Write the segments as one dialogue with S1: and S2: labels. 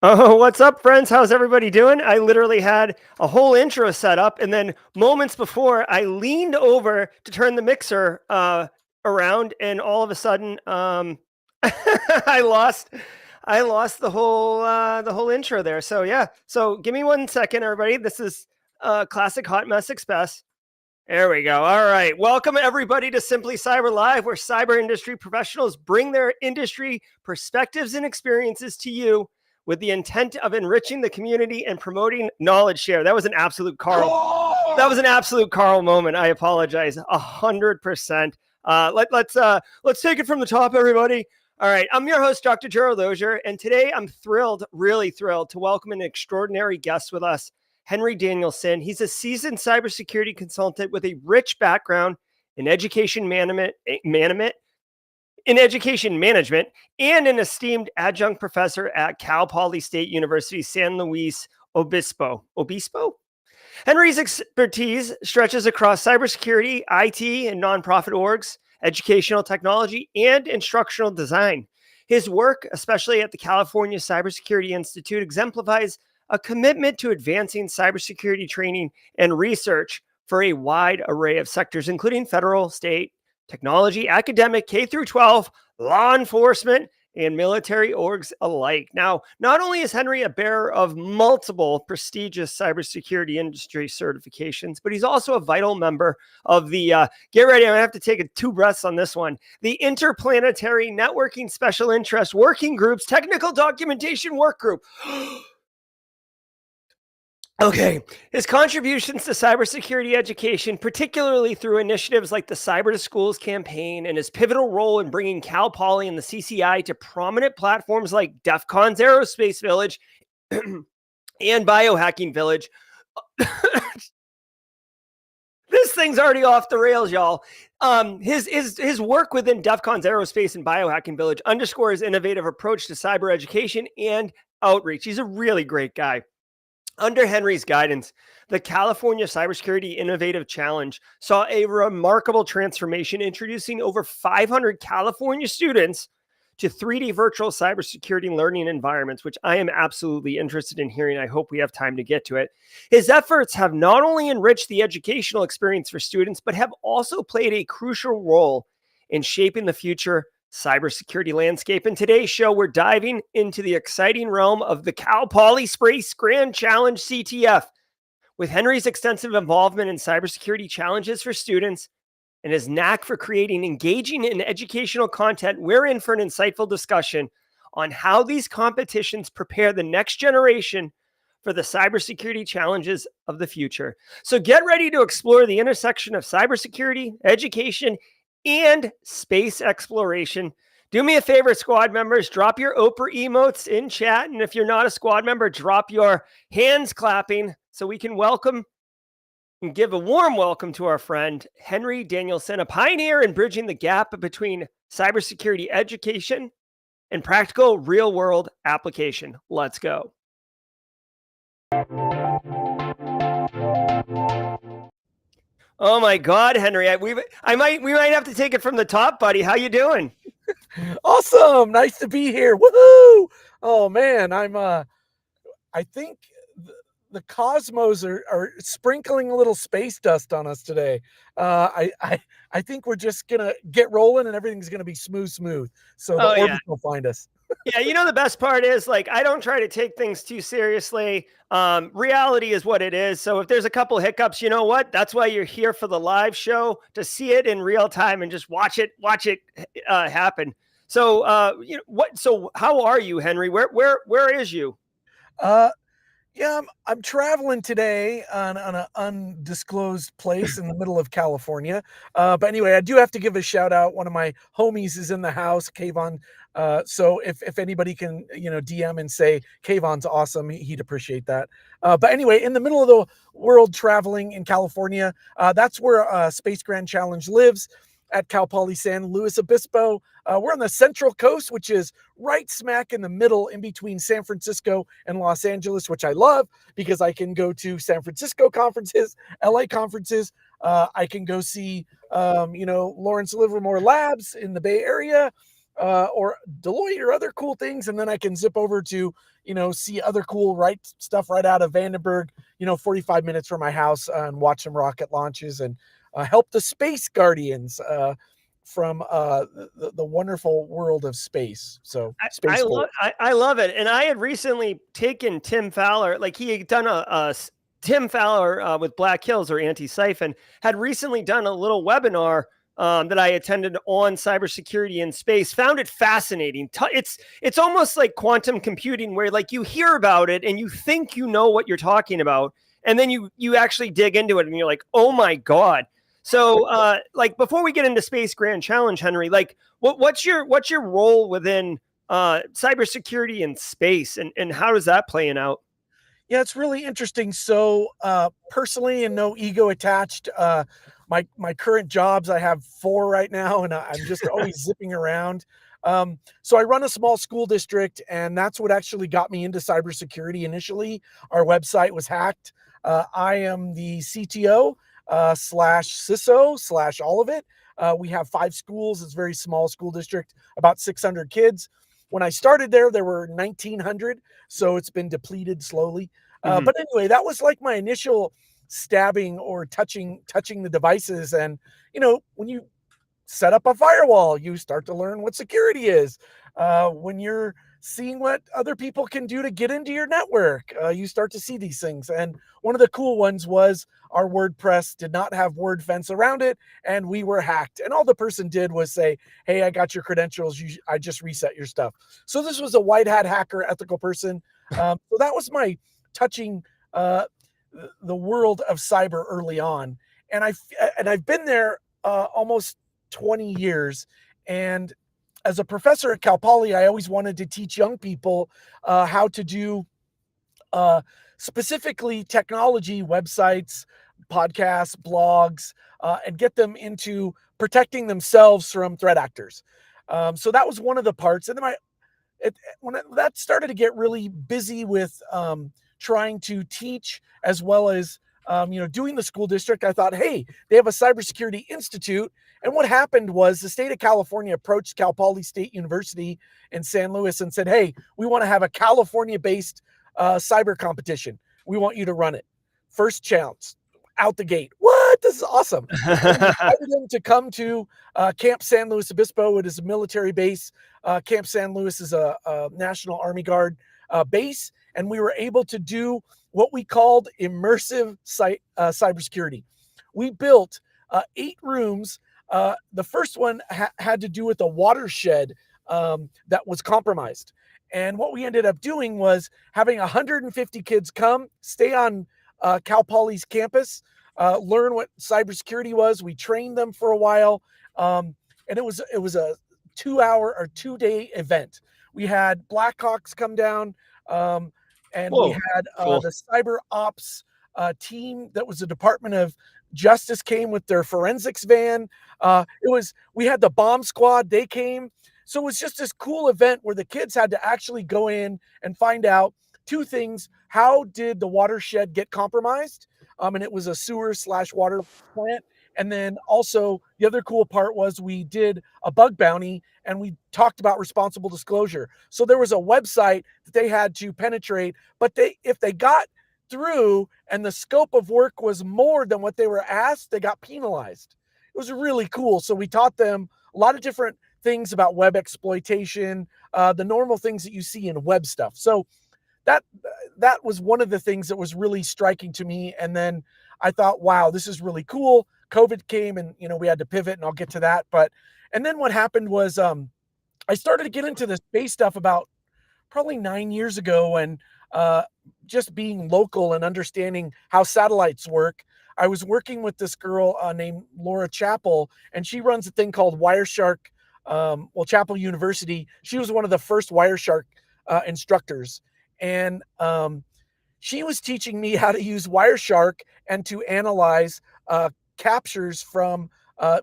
S1: Oh, what's up, friends? How's everybody doing? I literally had a whole intro set up, and then moments before, I leaned over to turn the mixer around, and all of a sudden, I lost, I lost the whole intro there. So yeah, so give me 1 second, everybody. This is classic hot mess express. There we go. All right. Welcome, everybody, to Simply Cyber Live, where cyber industry professionals bring their industry perspectives and experiences to you with the intent of enriching the community and promoting knowledge share. That was an absolute Carl. That was an absolute Carl moment. I apologize. 100%. Let's take it from the top, everybody. All right. I'm your host, Dr. Gerald Lozier, and today I'm thrilled, really thrilled, to welcome an extraordinary guest with us, Henry Danielson. He's a seasoned cybersecurity consultant with a rich background in education management, and an esteemed adjunct professor at CalPoly State University, San Luis Obispo. Henry's expertise stretches across cybersecurity, IT, and nonprofit orgs, educational technology, and instructional design. His work, especially at the California Cybersecurity Institute, exemplifies a commitment to advancing cybersecurity training and research for a wide array of sectors, including federal, state, technology, academic, K through 12, law enforcement, and military orgs alike. Now, not only is Henry a bearer of multiple prestigious cybersecurity industry certifications, but he's also a vital member of the, get ready, I'm gonna have to take 2 breaths on this one, the Interplanetary Networking Special Interest Working Group's Technical Documentation Work Group. Okay, his contributions to cybersecurity education, particularly through initiatives like the Cyber to Schools campaign, and his pivotal role in bringing Cal Poly and the CCI to prominent platforms like DEF CON's Aerospace Village and Biohacking Village. This thing's already off the rails, y'all. His work within DEF CON's Aerospace and Biohacking Village underscores his innovative approach to cyber education and outreach. He's a really great guy. Under Henry's guidance, the California Cybersecurity Innovative Challenge saw a remarkable transformation, introducing over 500 California students to 3D virtual cybersecurity learning environments, which I am absolutely interested in hearing. I hope we have time to get to it. His efforts have not only enriched the educational experience for students, but have also played a crucial role in shaping the future cybersecurity landscape. In today's show, we're diving into the exciting realm of the Cal Poly Space Grand Challenge CTF. With Henry's extensive involvement in cybersecurity challenges for students and his knack for creating engaging and educational content, we're in for an insightful discussion on how these competitions prepare the next generation for the cybersecurity challenges of the future. So get ready to explore the intersection of cybersecurity, education, and space exploration. Do me a favor, squad members, drop your Oprah emotes in chat. And if you're not a squad member, drop your hands clapping so we can welcome and give a warm welcome to our friend, Henry Danielson, a pioneer in bridging the gap between cybersecurity education and practical real-world application. Let's go. Oh my God, Henry! We might have to take it from the top, buddy. How you doing?
S2: Awesome, nice to be here. Woohoo! Oh man, I think the cosmos are sprinkling a little space dust on us today. I think we're just gonna get rolling and everything's gonna be smooth. So the orbit will find us.
S1: Yeah, you know, the best part is, like, I don't try to take things too seriously. Reality is what it is. So if there's a couple hiccups, you know what? That's why you're here for the live show, to see it in real time and just watch it happen. So, you know what? So how are you, Henry? Where is you?
S2: Yeah, I'm traveling today on an undisclosed place in the middle of California. But anyway, I do have to give a shout out. One of my homies is in the house, Kayvon. So if anybody can, DM and say Kayvon's awesome, he'd appreciate that. But anyway, in the middle of the world traveling in California, that's where Space Grand Challenge lives, at Cal Poly San Luis Obispo. We're on the Central Coast, which is right smack in the middle in between San Francisco and Los Angeles, which I love because I can go to San Francisco conferences, LA conferences. I can go see, Lawrence Livermore Labs in the Bay Area. or Deloitte or other cool things, and then I can zip over to, see other cool stuff right out of Vandenberg, 45 minutes from my house, and watch some rocket launches and help the space guardians from the wonderful world of space. So
S1: I
S2: spaceport.
S1: love it. And I had recently taken Tim Fowler, like he had done Tim Fowler with Black Hills or Anti-Siphon had recently done a little webinar that I attended on cybersecurity in space. Found it fascinating. It's almost like quantum computing, where like you hear about it and you think you know what you're talking about, and then you actually dig into it and you're like, oh my god. So, like before we get into Space Grand Challenge, Henry, like what's your role within cybersecurity in space, and how does that playing out?
S2: Yeah, it's really interesting. So, personally, and no ego attached, my current jobs, I have 4 right now, and I'm just always zipping around. So I run a small school district, and that's what actually got me into cybersecurity initially. Our website was hacked. I am the CTO slash CISO slash all of it. We have 5 schools. It's a very small school district, about 600 kids. When I started there were 1,900, so it's been depleted slowly. But anyway, that was like my initial stabbing or touching the devices. And when you set up a firewall, you start to learn what security is. When you're seeing what other people can do to get into your network, you start to see these things. And one of the cool ones was our WordPress did not have word fence around it, and we were hacked. And all the person did was say, hey, I got your credentials. I just reset your stuff. So this was a white hat hacker, ethical person. So that was my touching the world of cyber early on. And I've been there almost 20 years. And as a professor at CalPoly, I always wanted to teach young people how to do specifically technology websites, podcasts, blogs, and get them into protecting themselves from threat actors. So that was one of the parts. And then that started to get really busy with trying to teach as well as doing the school district, I thought, hey, they have a cybersecurity institute. And what happened was the state of California approached Cal Poly State University in San Luis and said, hey, we want to have a California-based cyber competition. We want you to run it. First challenge, out the gate. What? This is awesome. And we invited them to come to Camp San Luis Obispo. It is a military base. Camp San Luis is a National Army Guard base. And we were able to do what we called immersive cybersecurity. We built 8 rooms. The first one had to do with a watershed that was compromised. And what we ended up doing was having 150 kids come, stay on Cal Poly's campus, learn what cybersecurity was. We trained them for a while. And it was a 2-hour or 2-day event. We had Blackhawks come down, and
S1: Whoa,
S2: we had
S1: cool.
S2: the cyber ops team that was the Department of Justice came with their forensics van. We had the bomb squad. They came. So it was just this cool event where the kids had to actually go in and find out 2 things. How did the watershed get compromised? And it was a sewer/water plant. And then also the other cool part was we did a bug bounty and we talked about responsible disclosure. So there was a website that they had to penetrate, but if they got through and the scope of work was more than what they were asked, they got penalized. It was really cool. So we taught them a lot of different things about web exploitation, the normal things that you see in web stuff. So that was one of the things that was really striking to me. And then I thought, wow, this is really cool. COVID came and, we had to pivot, and I'll get to that. And then what happened was I started to get into the space stuff about probably 9 years ago, and just being local and understanding how satellites work. I was working with this girl named Laura Chappell, and she runs a thing called Wireshark. Chapel University. She was one of the first Wireshark instructors. And she was teaching me how to use Wireshark and to analyze captures from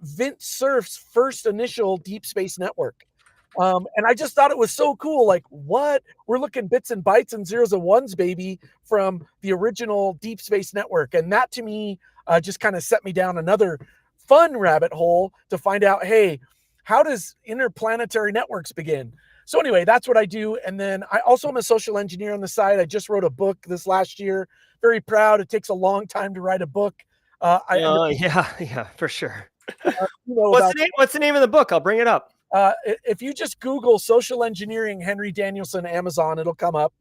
S2: Vint Cerf's first initial deep space network. And I just thought it was so cool. Like, what? We're looking bits and bytes and zeros and ones, baby, from the original deep space network. And that to me just kind of set me down another fun rabbit hole to find out, hey, how does interplanetary networks begin? So anyway, that's what I do. And then I also am a social engineer on the side. I just wrote a book this last year. Very proud. It takes a long time to write a book. I ended up,
S1: Yeah, for sure.
S2: about
S1: What's the name of the book? I'll bring it up.
S2: if you just Google social engineering Henry Danielson Amazon, it'll come up.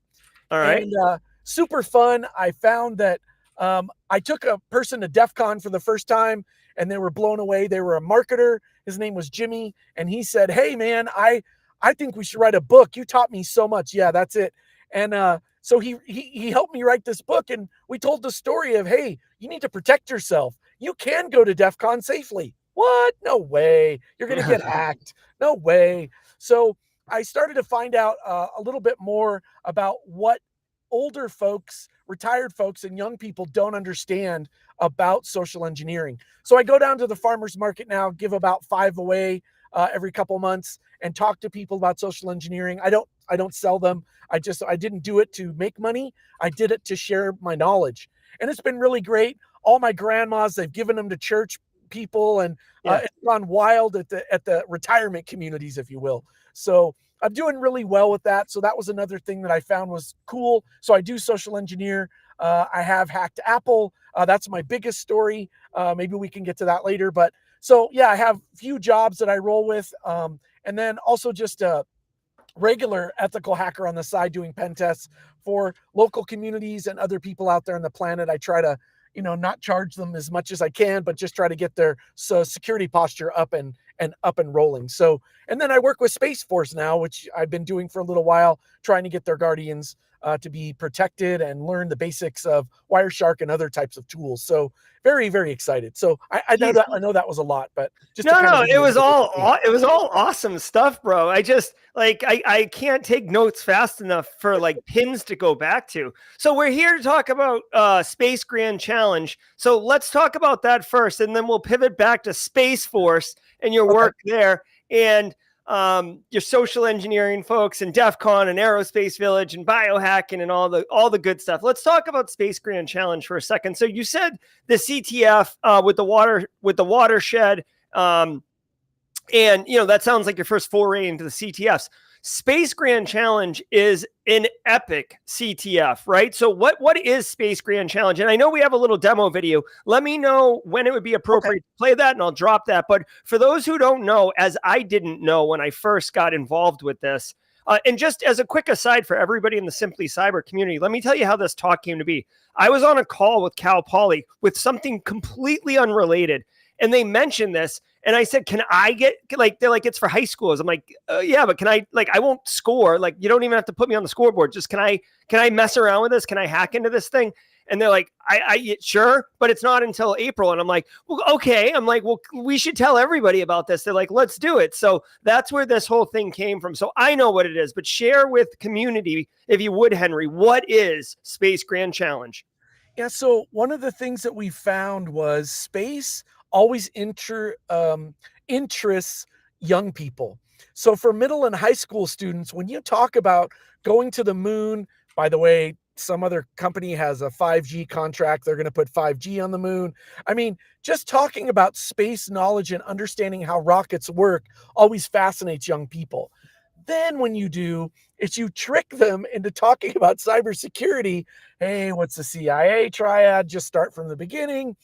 S1: All right.
S2: And super fun. I found that I took a person to DEF CON for the first time, and they were blown away. They were a marketer. His name was Jimmy, and he said, "Hey, man, I think we should write a book. You taught me so much." Yeah, that's it. And so he helped me write this book, and we told the story of, hey, you need to protect yourself. You can go to DEF CON safely. What? No way. You're going to get hacked. No way. So I started to find out a little bit more about what older folks, retired folks, and young people don't understand about social engineering. So I go down to the farmers market now, give about 5 away every couple months, and talk to people about social engineering. I don't sell them. I didn't do it to make money. I did it to share my knowledge, and it's been really great. All my grandmas, they've given them to church people, and it's gone wild at the retirement communities, if you will. So I'm doing really well with that. So that was another thing that I found was cool. So I do social engineer. I have hacked Apple. That's my biggest story. Maybe we can get to that later. But so, yeah, I have a few jobs that I roll with. And then also just a regular ethical hacker on the side doing pen tests for local communities and other people out there on the planet. I try to, not charge them as much as I can, but just try to get their security posture up and rolling. So, and then I work with Space Force now, which I've been doing for a little while, trying to get their Guardians to be protected and learn the basics of Wireshark and other types of tools. So very, very excited. So I know that was a lot, but just
S1: it was all awesome stuff, bro. I just I can't take notes fast enough for like pins to go back to. So we're here to talk about Space Grand Challenge. So let's talk about that first, and then we'll pivot back to Space Force and your work there, and your social engineering folks, and DEF CON and Aerospace Village and biohacking and all the good stuff. Let's talk about Space Grand Challenge for a second. So you said the CTF with the watershed, and that sounds like your first foray into the CTFs. Space Grand Challenge is an epic CTF, right? So what is Space Grand Challenge? And I know we have a little demo video. Let me know when it would be appropriate to play that, and I'll drop that. But for those who don't know, as I didn't know when I first got involved with this, and just as a quick aside for everybody in the Simply Cyber community, let me tell you how this talk came to be. I was on a call with CalPoly with something completely unrelated, and they mentioned this. And I said, can I get, they're like, it's for high schoolers. I'm like, yeah, but can I, I won't score. Like, you don't even have to put me on the scoreboard. Just, can I mess around with this? Can I hack into this thing? And they're like, I sure, but it's not until April. And I'm like, well, okay. I'm like, well, we should tell everybody about this. They're like, let's do it. So that's where this whole thing came from. So I know what it is, but share with community, if you would, Henry, what is Space Grand Challenge?
S2: Yeah. So one of the things that we found was space always interests young people. So for middle and high school students, when you talk about going to the moon, by the way, some other company has a 5G contract. They're going to put 5G on the moon. I mean, just talking about space knowledge and understanding how rockets work always fascinates young people. Then when you do, is you trick them into talking about cybersecurity. Hey, what's the CIA triad? Just start from the beginning.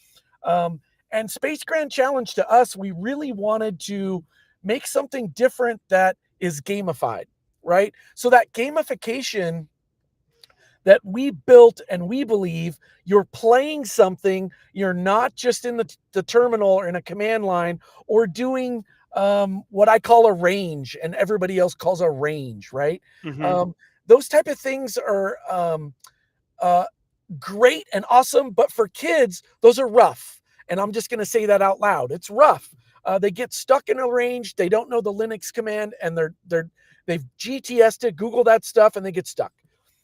S2: And Space Grand Challenge, to us, we really wanted to make something different that is gamified, right? So that gamification that we built, and we believe you're playing something, you're not just in the terminal or in a command line or doing what I call a range and everybody else calls a range, right?
S1: Mm-hmm.
S2: Those type of things are great and awesome, but for kids, those are rough. And I'm just going to say that out loud. It's rough. They get stuck in a range. They don't know the Linux command, and they've GTS'd it, Google that stuff, and they get stuck.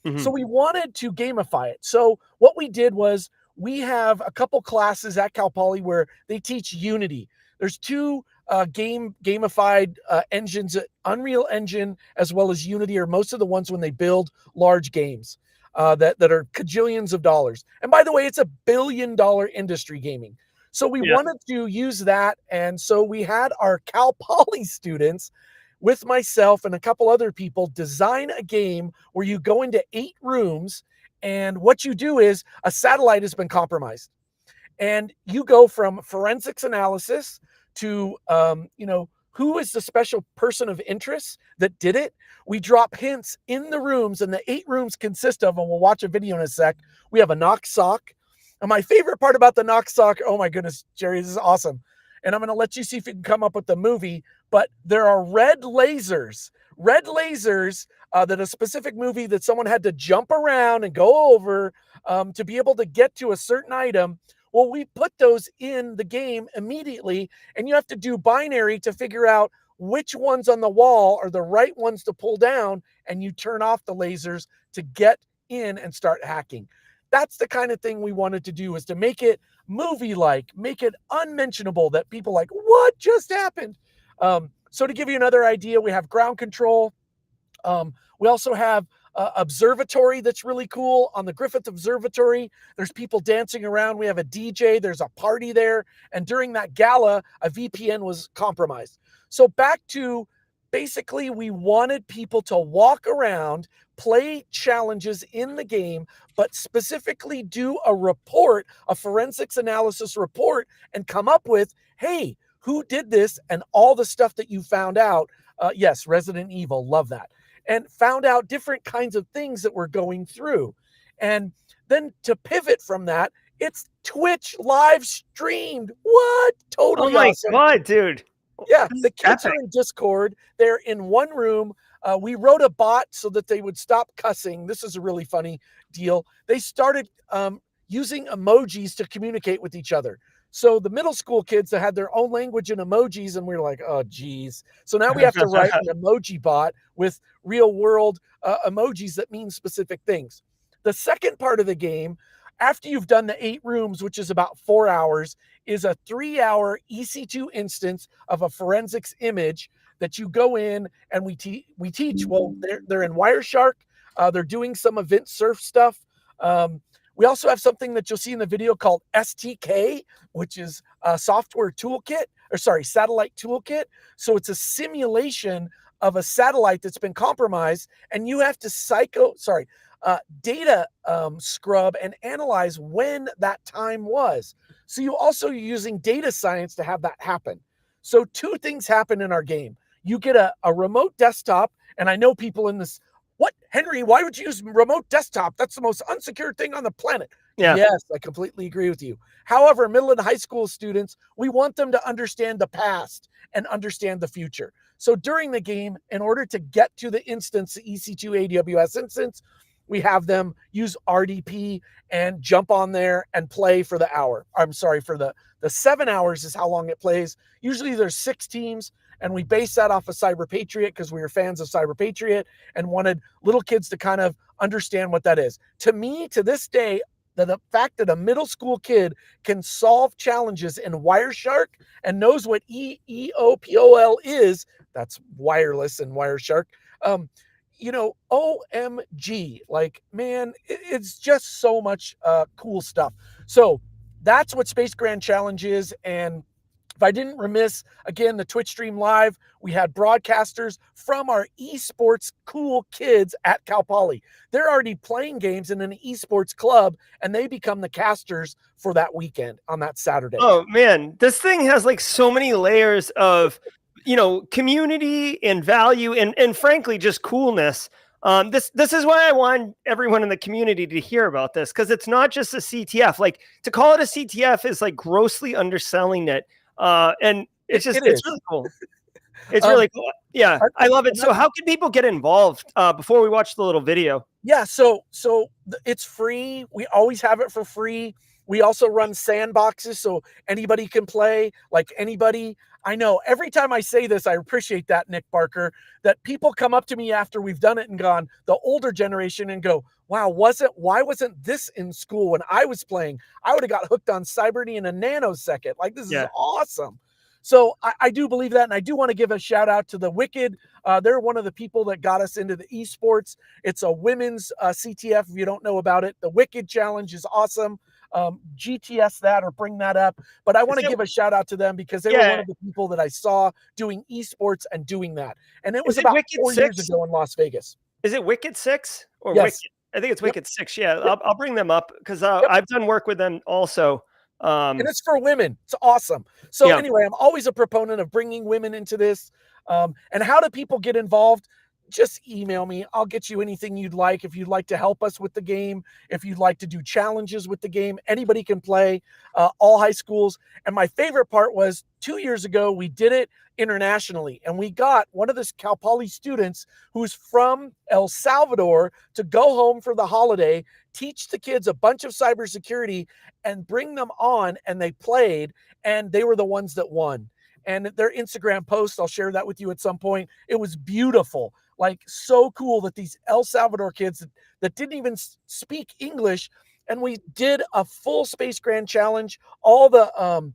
S2: Mm-hmm. So we wanted to gamify it. So what we did was we have a couple classes at CalPoly where they teach Unity. There's two gamified engines, Unreal Engine as well as Unity, are most of the ones when they build large games that are cajillions of dollars. And by the way, it's $1 billion industry, gaming. So we
S1: Yeah.
S2: wanted to use that. And so we had our CalPoly students with myself and a couple other people design a game where you go into 8 rooms, and what you do is a satellite has been compromised. And you go from forensics analysis to, who is the special person of interest that did it. We drop hints in the rooms, and the 8 rooms consist of, and we'll watch a video in a sec. We have a knock sock. And my favorite part about the knock sock, oh my goodness, Jerry, this is awesome. And I'm going to let you see if you can come up with the movie, but there are red lasers that a specific movie that someone had to jump around and go over to be able to get to a certain item. Well, we put those in the game immediately, and you have to do binary to figure out which ones on the wall are the right ones to pull down, and you turn off the lasers to get in and start hacking. That's the kind of thing we wanted to do, is to make it movie-like, make it unmentionable, that people like, what just happened? So to give you another idea, we have ground control. We also have observatory that's really cool. On the Griffith Observatory, there's people dancing around. We have a DJ. There's a party there. And during that gala, a VPN was compromised. So back to basically, we wanted people to walk around, play challenges in the game, but specifically do a report, a forensics analysis report, and come up with, hey, who did this, and all the stuff that you found out. Yes, Resident Evil, love that. And found out different kinds of things that we're going through. And then to pivot from that, it's Twitch live streamed. What? Totally
S1: Oh my
S2: awesome.
S1: God, dude.
S2: Yeah, the kids are in Discord. They're in one room. We wrote a bot so that they would stop cussing. This is a really funny deal. They started using emojis to communicate with each other. So the middle school kids that had their own language and emojis, and we were like, oh, geez. So now we have to write an emoji bot with real world emojis that mean specific things. The second part of the game, after you've done the 8 rooms, which is about 4 hours, is a 3-hour EC2 instance of a forensics image that you go in and we teach. Well, they're in Wireshark. They're doing some event surf stuff. We also have something that you'll see in the video called STK, which is a software toolkit, satellite toolkit. So it's a simulation of a satellite that's been compromised, and you have to data scrub and analyze when that time was. So you also are using data science to have that happen. So 2 things happen in our game. You get a remote desktop, and I know people in this, what, Henry, why would you use remote desktop? That's the most unsecured thing on the planet. Yeah. Yes, I completely agree with you. However, middle and high school students, we want them to understand the past and understand the future. So during the game, in order to get to the instance, the EC2 AWS instance, we have them use RDP and jump on there and play for the hour. I'm sorry, for the 7 hours is how long it plays. Usually there's 6 teams, and we base that off of Cyber Patriot because we were fans of Cyber Patriot and wanted little kids to kind of understand what that is. To me, to this day, the fact that a middle school kid can solve challenges in Wireshark and knows what EOPOL is, that's wireless in Wireshark, OMG, like, man, it's just so much cool stuff. So that's what Space Grand Challenge is. And if I didn't remiss, again, the Twitch stream live, we had broadcasters from our esports cool kids at CalPoly. They're already playing games in an esports club, and they become the casters for that weekend on that Saturday.
S1: Oh man, this thing has like so many layers of, community and value and frankly, just coolness. This is why I want everyone in the community to hear about this, because it's not just a CTF. Like, to call it a CTF is like grossly underselling it. And it's really cool. It's really cool. Yeah, I love it. So how can people get involved before we watch the little video?
S2: Yeah, so it's free. We always have it for free. We also run sandboxes, so anybody can play, like anybody. I know every time I say this, I appreciate that, Nick Barker, that people come up to me after we've done it and gone, the older generation, and go, wow, why wasn't this in school when I was playing? I would have got hooked on Cyberny in a nanosecond. Like, this is awesome. So I do believe that, and I do want to give a shout out to the Wicked. They're one of the people that got us into the esports. It's a women's CTF. If you don't know about it, the Wicked Challenge is awesome. GTS that or bring that up. But I want
S1: Is
S2: to
S1: it,
S2: give a shout out to them because they were one
S1: yeah.
S2: of the people that I saw doing esports and doing that. And it was
S1: Is it
S2: about
S1: Wicked
S2: 4 years
S1: 6?
S2: ago in Las Vegas.
S1: Is it Wicked 6 or Wicked?
S2: Yes.
S1: I think it's
S2: Yep.
S1: Wicked 6. Yeah,
S2: Yep.
S1: I'll bring them up because
S2: Yep.
S1: I've done work with them also.
S2: And it's for women. It's awesome. So
S1: Yeah.
S2: anyway, I'm always a proponent of bringing women into this. And how do people get involved? Just email me. I'll get you anything you'd like. If you'd like to help us with the game, if you'd like to do challenges with the game, anybody can play, all high schools. And my favorite part was 2 years ago, we did it internationally. And we got one of the CalPoly students who's from El Salvador to go home for the holiday, teach the kids a bunch of cybersecurity, and bring them on. And they played, and they were the ones that won. And their Instagram post, I'll share that with you at some point. It was beautiful. Like, so cool that these El Salvador kids that didn't even speak English, and we did a full Space Grand Challenge. All the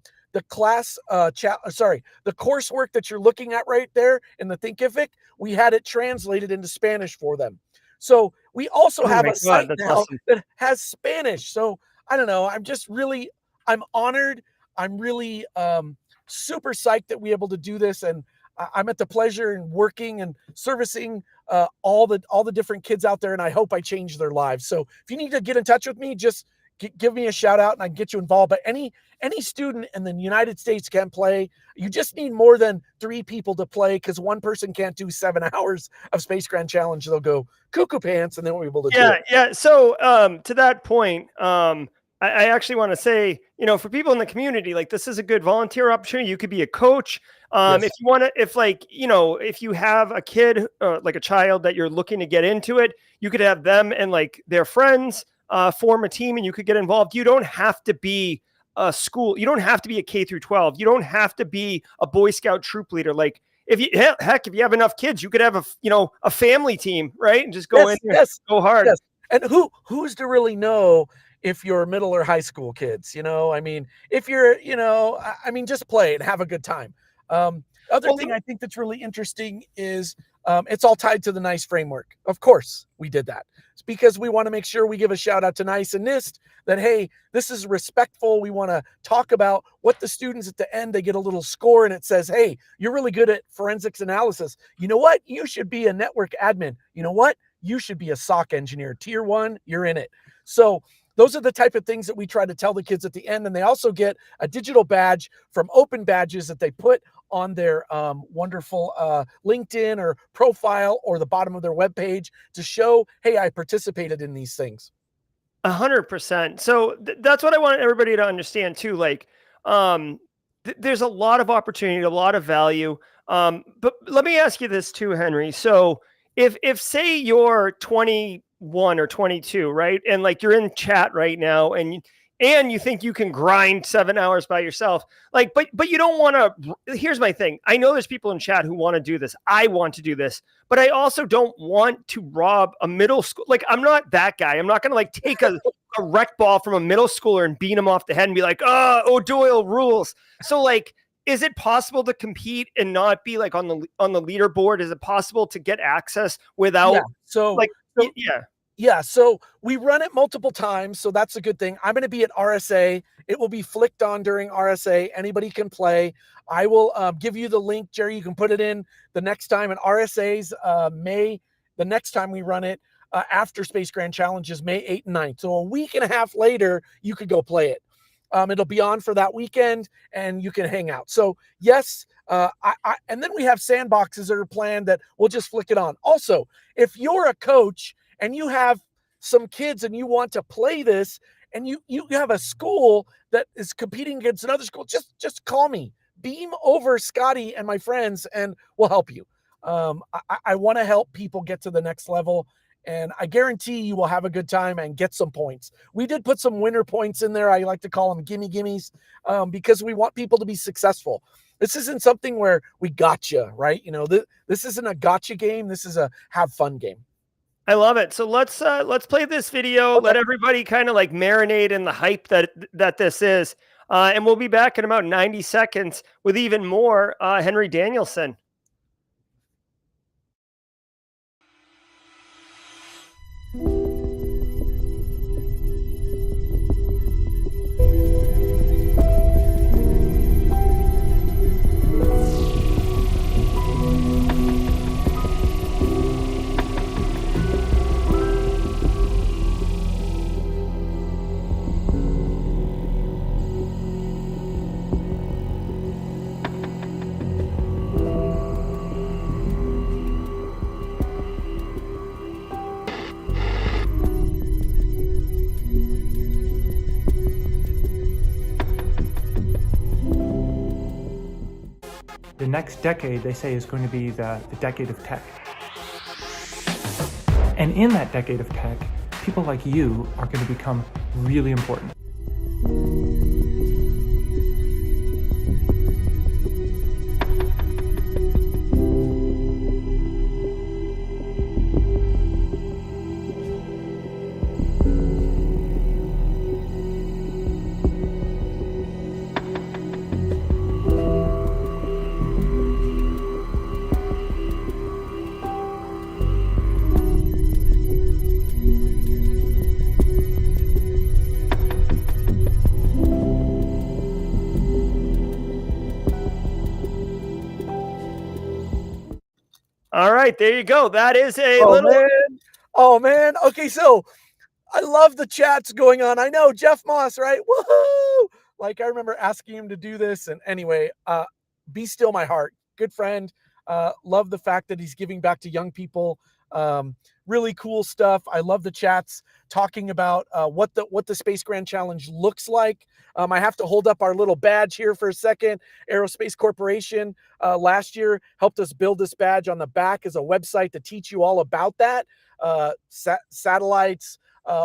S2: class the coursework that you're looking at right there in the Thinkific, we had it translated into Spanish for them. So we also
S1: Oh
S2: have
S1: my
S2: a
S1: God,
S2: site
S1: that's
S2: now
S1: awesome.
S2: that has Spanish. So I don't know. I'm honored. I'm really super psyched that we're able to do this, and I'm at the pleasure in working and servicing all the different kids out there, and I hope I change their lives. So if you need to get in touch with me, just give me a shout out and I can get you involved. But any student in the United States can play. You just need more than 3 people to play, because one person can't do 7 hours of Space Grand Challenge. They'll go cuckoo pants and they won't be able to do it.
S1: Yeah. So to that point, I actually want to say, for people in the community, like, this is a good volunteer opportunity. You could be a coach.
S2: Yes.
S1: If you want to, if you have a kid, like a child that you're looking to get into it, you could have them and like their friends form a team, and you could get involved. You don't have to be a school. You don't have to be a K through 12. You don't have to be a Boy Scout troop leader. Like, if you have enough kids, you could have a family team, right? And just go in there, go hard.
S2: Yes. And who's to really know if you're middle or high school kids? I mean, if you're, just play and have a good time. Other thing I think that's really interesting is it's all tied to the NICE framework. Of course, we did that. It's because we want to make sure we give a shout out to NICE and NIST that, hey, this is respectful. We want to talk about what the students at the end, they get a little score and it says, hey, you're really good at forensics analysis. You know what? You should be a network admin. You know what? You should be a SOC engineer. Tier 1, you're in it. So those are the type of things that we try to tell the kids at the end. And they also get a digital badge from Open Badges that they put on their wonderful LinkedIn or profile or the bottom of their webpage to show, hey, I participated in these things.
S1: 100%. So that's what I want everybody to understand too. Like, there's a lot of opportunity, a lot of value. But let me ask you this too, Henry. So if say you're 21 or 22, right? And like you're in chat right now and you think you can grind 7 hours by yourself, like, but you don't want to. Here's my thing. I know there's people in chat who want to do this. I want to do this, but I also don't want to rob a middle school. Like, I'm not that guy. I'm not going to like take a rec ball from a middle schooler and beat him off the head and be like, oh, O'Doyle rules. So like, is it possible to compete and not be like on the leaderboard? Is it possible to get access without
S2: So we run it multiple times. So that's a good thing. I'm going to be at RSA. It will be flicked on during RSA. Anybody can play. I will give you the link, Jerry. You can put it in the next time. And RSA's the next time we run it after Space Grand Challenge is May 8th and 9th. So a week and a half later, you could go play it. It'll be on for that weekend and you can hang out. So yes, and then we have sandboxes that are planned that we'll just flick it on. Also, if you're a coach and you have some kids and you want to play this and you have a school that is competing against another school, just call me. Beam over Scotty and my friends and we'll help you. I want to help people get to the next level. And I guarantee you will have a good time and get some points. We did put some winner points in there. I like to call them gimmies, because we want people to be successful. This isn't something where we gotcha, right? This isn't a gotcha game. This is a have fun game.
S1: I love it. So let's play this video. Okay. Let everybody kind of like marinate in the hype that this is. And we'll be back in about 90 seconds with even more Henry Danielson.
S3: next decade, they say, is going to be the decade of tech. And in that decade of tech, people like you are going to become really important.
S1: All right, there you go. That is a
S2: Oh,
S1: little.
S2: man. Oh, man. Okay, so I love the chats going on. I know Jeff Moss, right? Woohoo! Like, I remember asking him to do this. And anyway, Be Still My Heart. Good friend. Love the fact that he's giving back to young people. Really cool stuff. I love the chats talking about what the Space Grand Challenge looks like. I have to hold up our little badge here for a second. Aerospace Corporation last year helped us build this badge. On the back is a website to teach you all about that. Satellites,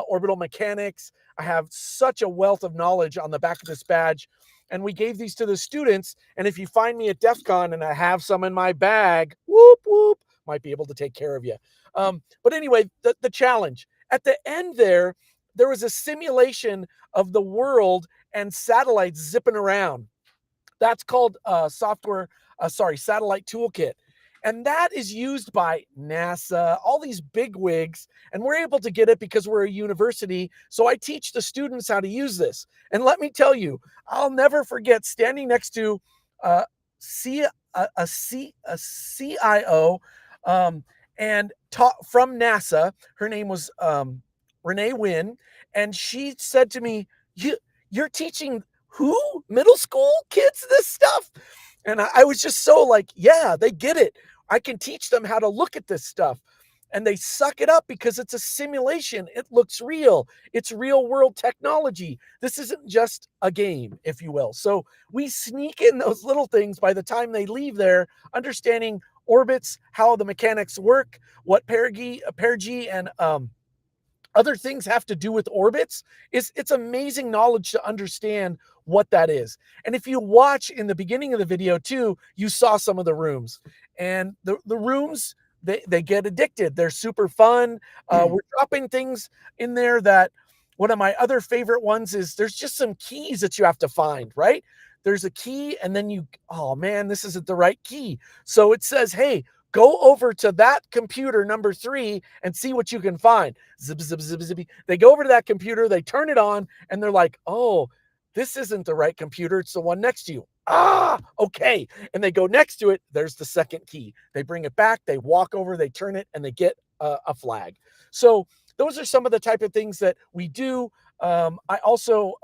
S2: orbital mechanics. I have such a wealth of knowledge on the back of this badge. And we gave these to the students. And if you find me at DEF CON and I have some in my bag, whoop, whoop, might be able to take care of you. But anyway, the challenge. At the end there was a simulation of the world and satellites zipping around. That's called Satellite Toolkit. And that is used by NASA, all these big wigs, and we're able to get it because we're a university. So I teach the students how to use this. And let me tell you, I'll never forget standing next to a CIO and from NASA. Her name was Renee Wynn, and she said to me, "You're teaching who? Middle school kids this stuff?" And I was just so like, yeah, they get it. I can teach them how to look at this stuff. And they suck it up because it's a simulation. It looks real. It's real world technology. This isn't just a game, if you will. So we sneak in those little things by the time they leave there, understanding orbits, how the mechanics work, what perigee and other things have to do with orbits. It's amazing knowledge to understand what that is. And if you watch in the beginning of the video too, you saw some of the rooms. And the rooms, they get addicted. They're super fun. We're dropping things in there that one of my other favorite ones is there's just some keys that you have to find, right? There's a key and then oh man, this isn't the right key. So it says, hey, go over to that computer number 3 and see what you can find. Zip, zip, zip, zip. They go over to that computer, they turn it on, and they're like, oh, this isn't the right computer. It's the one next to you. Okay. And they go next to it. There's the second key. They bring it back. They walk over, they turn it, and they get a flag. So those are some of the type of things that we do. I also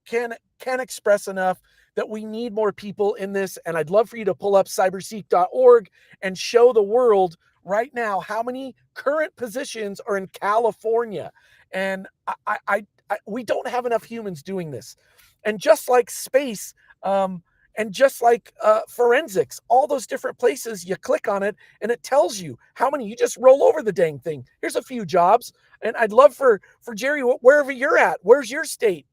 S2: can't express enough that we need more people in this. And I'd love for you to pull up cyberseek.org and show the world right now how many current positions are in California. And we don't have enough humans doing this. And just like space, and just like forensics, all those different places, you click on it and it tells you how many. You just roll over the dang thing. Here's a few jobs. And I'd love for Jerry, wherever you're at, where's your state?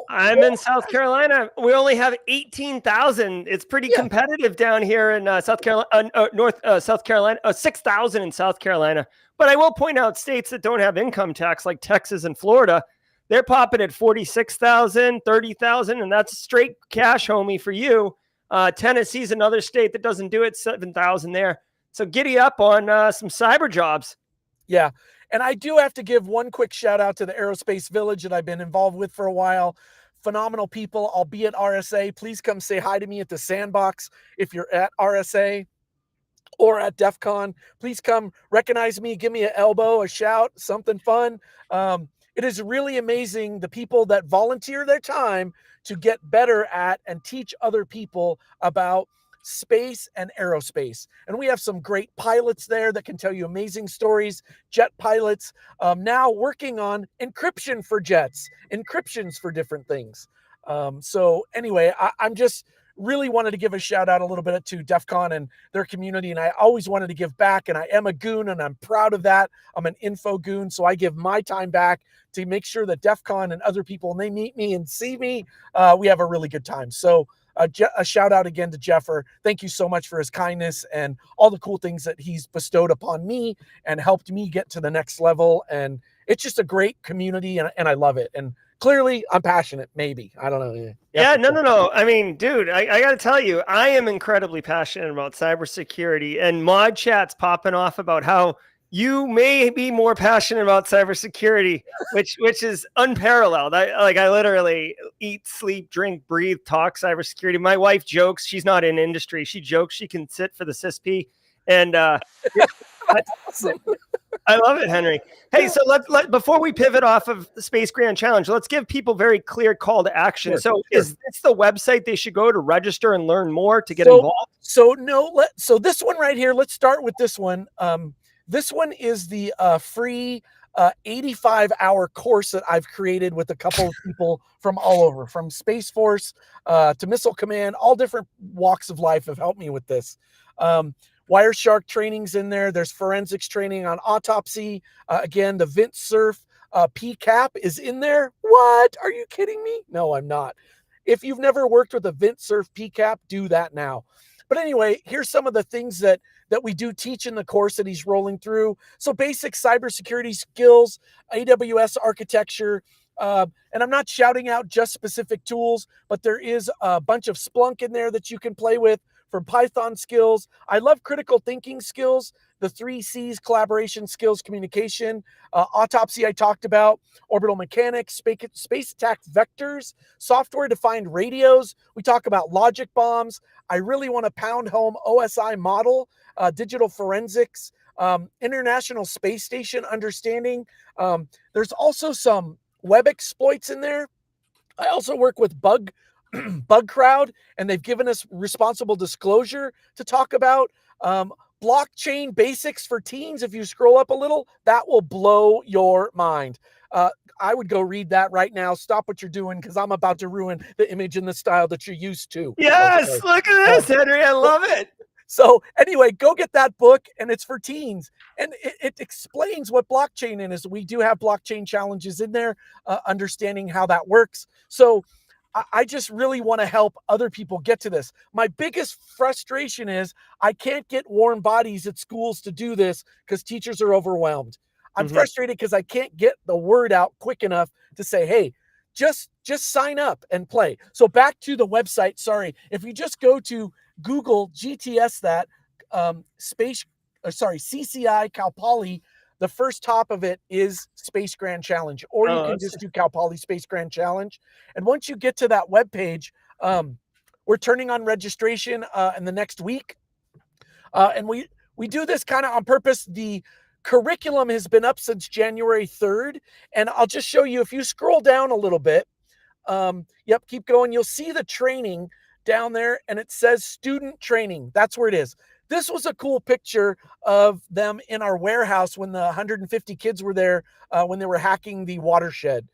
S1: I'm in South Carolina. We only have 18,000. It's pretty competitive down here in South Carolina, South Carolina, 6,000 in South Carolina. But I will point out states that don't have income tax, like Texas and Florida, they're popping at 46,000, 30,000, and that's straight cash, homie, for you. Tennessee's another state that doesn't do it, 7,000 there. So giddy up on some cyber jobs.
S2: Yeah. And I do have to give one quick shout out to the Aerospace Village that I've been involved with for a while. Phenomenal people. I'll be at RSA. Please come say hi to me at the Sandbox if you're at RSA or at DEF CON. Please come recognize me, give me an elbow, a shout, something fun. It is really amazing the people that volunteer their time to get better at and teach other people about space and aerospace. And we have some great pilots there that can tell you amazing stories, jet pilots, now working on encryption for jets, encryptions for different things. So anyway, I'm just really wanted to give a shout out a little bit to DEF CON and their community. And I always wanted to give back, and I am a goon, and I'm proud of that. I'm an info goon, so I give my time back to make sure that DEF CON and other people, when they meet me and see me, we have a really good time. So a shout out again to Jeffer. Thank you so much for his kindness and all the cool things that he's bestowed upon me and helped me get to the next level. And it's just a great community, and I love it. And clearly I'm passionate, maybe. I don't know.
S1: Yeah, no. I mean, dude, I got to tell you, I am incredibly passionate about cybersecurity, and mod chats popping off about how you may be more passionate about cybersecurity, which is unparalleled. I literally eat, sleep, drink, breathe, talk cybersecurity. My wife jokes, she's not in industry. She jokes she can sit for the CISP, and
S2: Awesome.
S1: I love it, Henry. Hey, so let before we pivot off of the Space Grand Challenge, let's give people very clear call to action.
S2: Sure.
S1: Is this the website they should go to register and learn more to get involved?
S2: So this one right here, let's start with this one. This one is the free 85-hour course that I've created with a couple of people from all over, from Space Force to Missile Command. All different walks of life have helped me with this. Wireshark training's in there. There's forensics training on autopsy. Again, the Vint Cerf PCAP is in there. What? Are you kidding me? No, I'm not. If you've never worked with a Vint Cerf PCAP, do that now. But anyway, here's some of the things that we do teach in the course that he's rolling through. So basic cybersecurity skills, AWS architecture, and I'm not shouting out just specific tools, but there is a bunch of Splunk in there that you can play with. From Python skills. I love critical thinking skills, the 3 C's, collaboration skills, communication, autopsy I talked about, orbital mechanics, space attack vectors, software-defined radios. We talk about logic bombs. I really want to pound home OSI model, digital forensics, International Space Station understanding. There's also some web exploits in there. I also work with Bug Crowd, and they've given us responsible disclosure to talk about. Blockchain basics for teens. If you scroll up a little, that will blow your mind. I would go read that right now. Stop what you're doing, because I'm about to ruin the image and the style that you're used to.
S1: Yes, okay. Look at this, Henry. I love it.
S2: So anyway, go get that book, and it's for teens. And it explains what blockchain is. We do have blockchain challenges in there, understanding how that works. So I just really want to help other people get to this. My biggest frustration is I can't get warm bodies at schools to do this because teachers are overwhelmed. I'm frustrated because I can't get the word out quick enough to say, hey, just sign up and play. So back to the website. Sorry. If you just go to Google GTS that CCI CalPoly, the first top of it is Space Grand Challenge, or you can just do CalPoly Space Grand Challenge. And once you get to that webpage, we're turning on registration in the next week. And we do this kind of on purpose. The curriculum has been up since January 3rd. And I'll just show you, if you scroll down a little bit, keep going. You'll see the training down there, and it says student training. That's where it is. This was a cool picture of them in our warehouse when the 150 kids were there when they were hacking the watershed.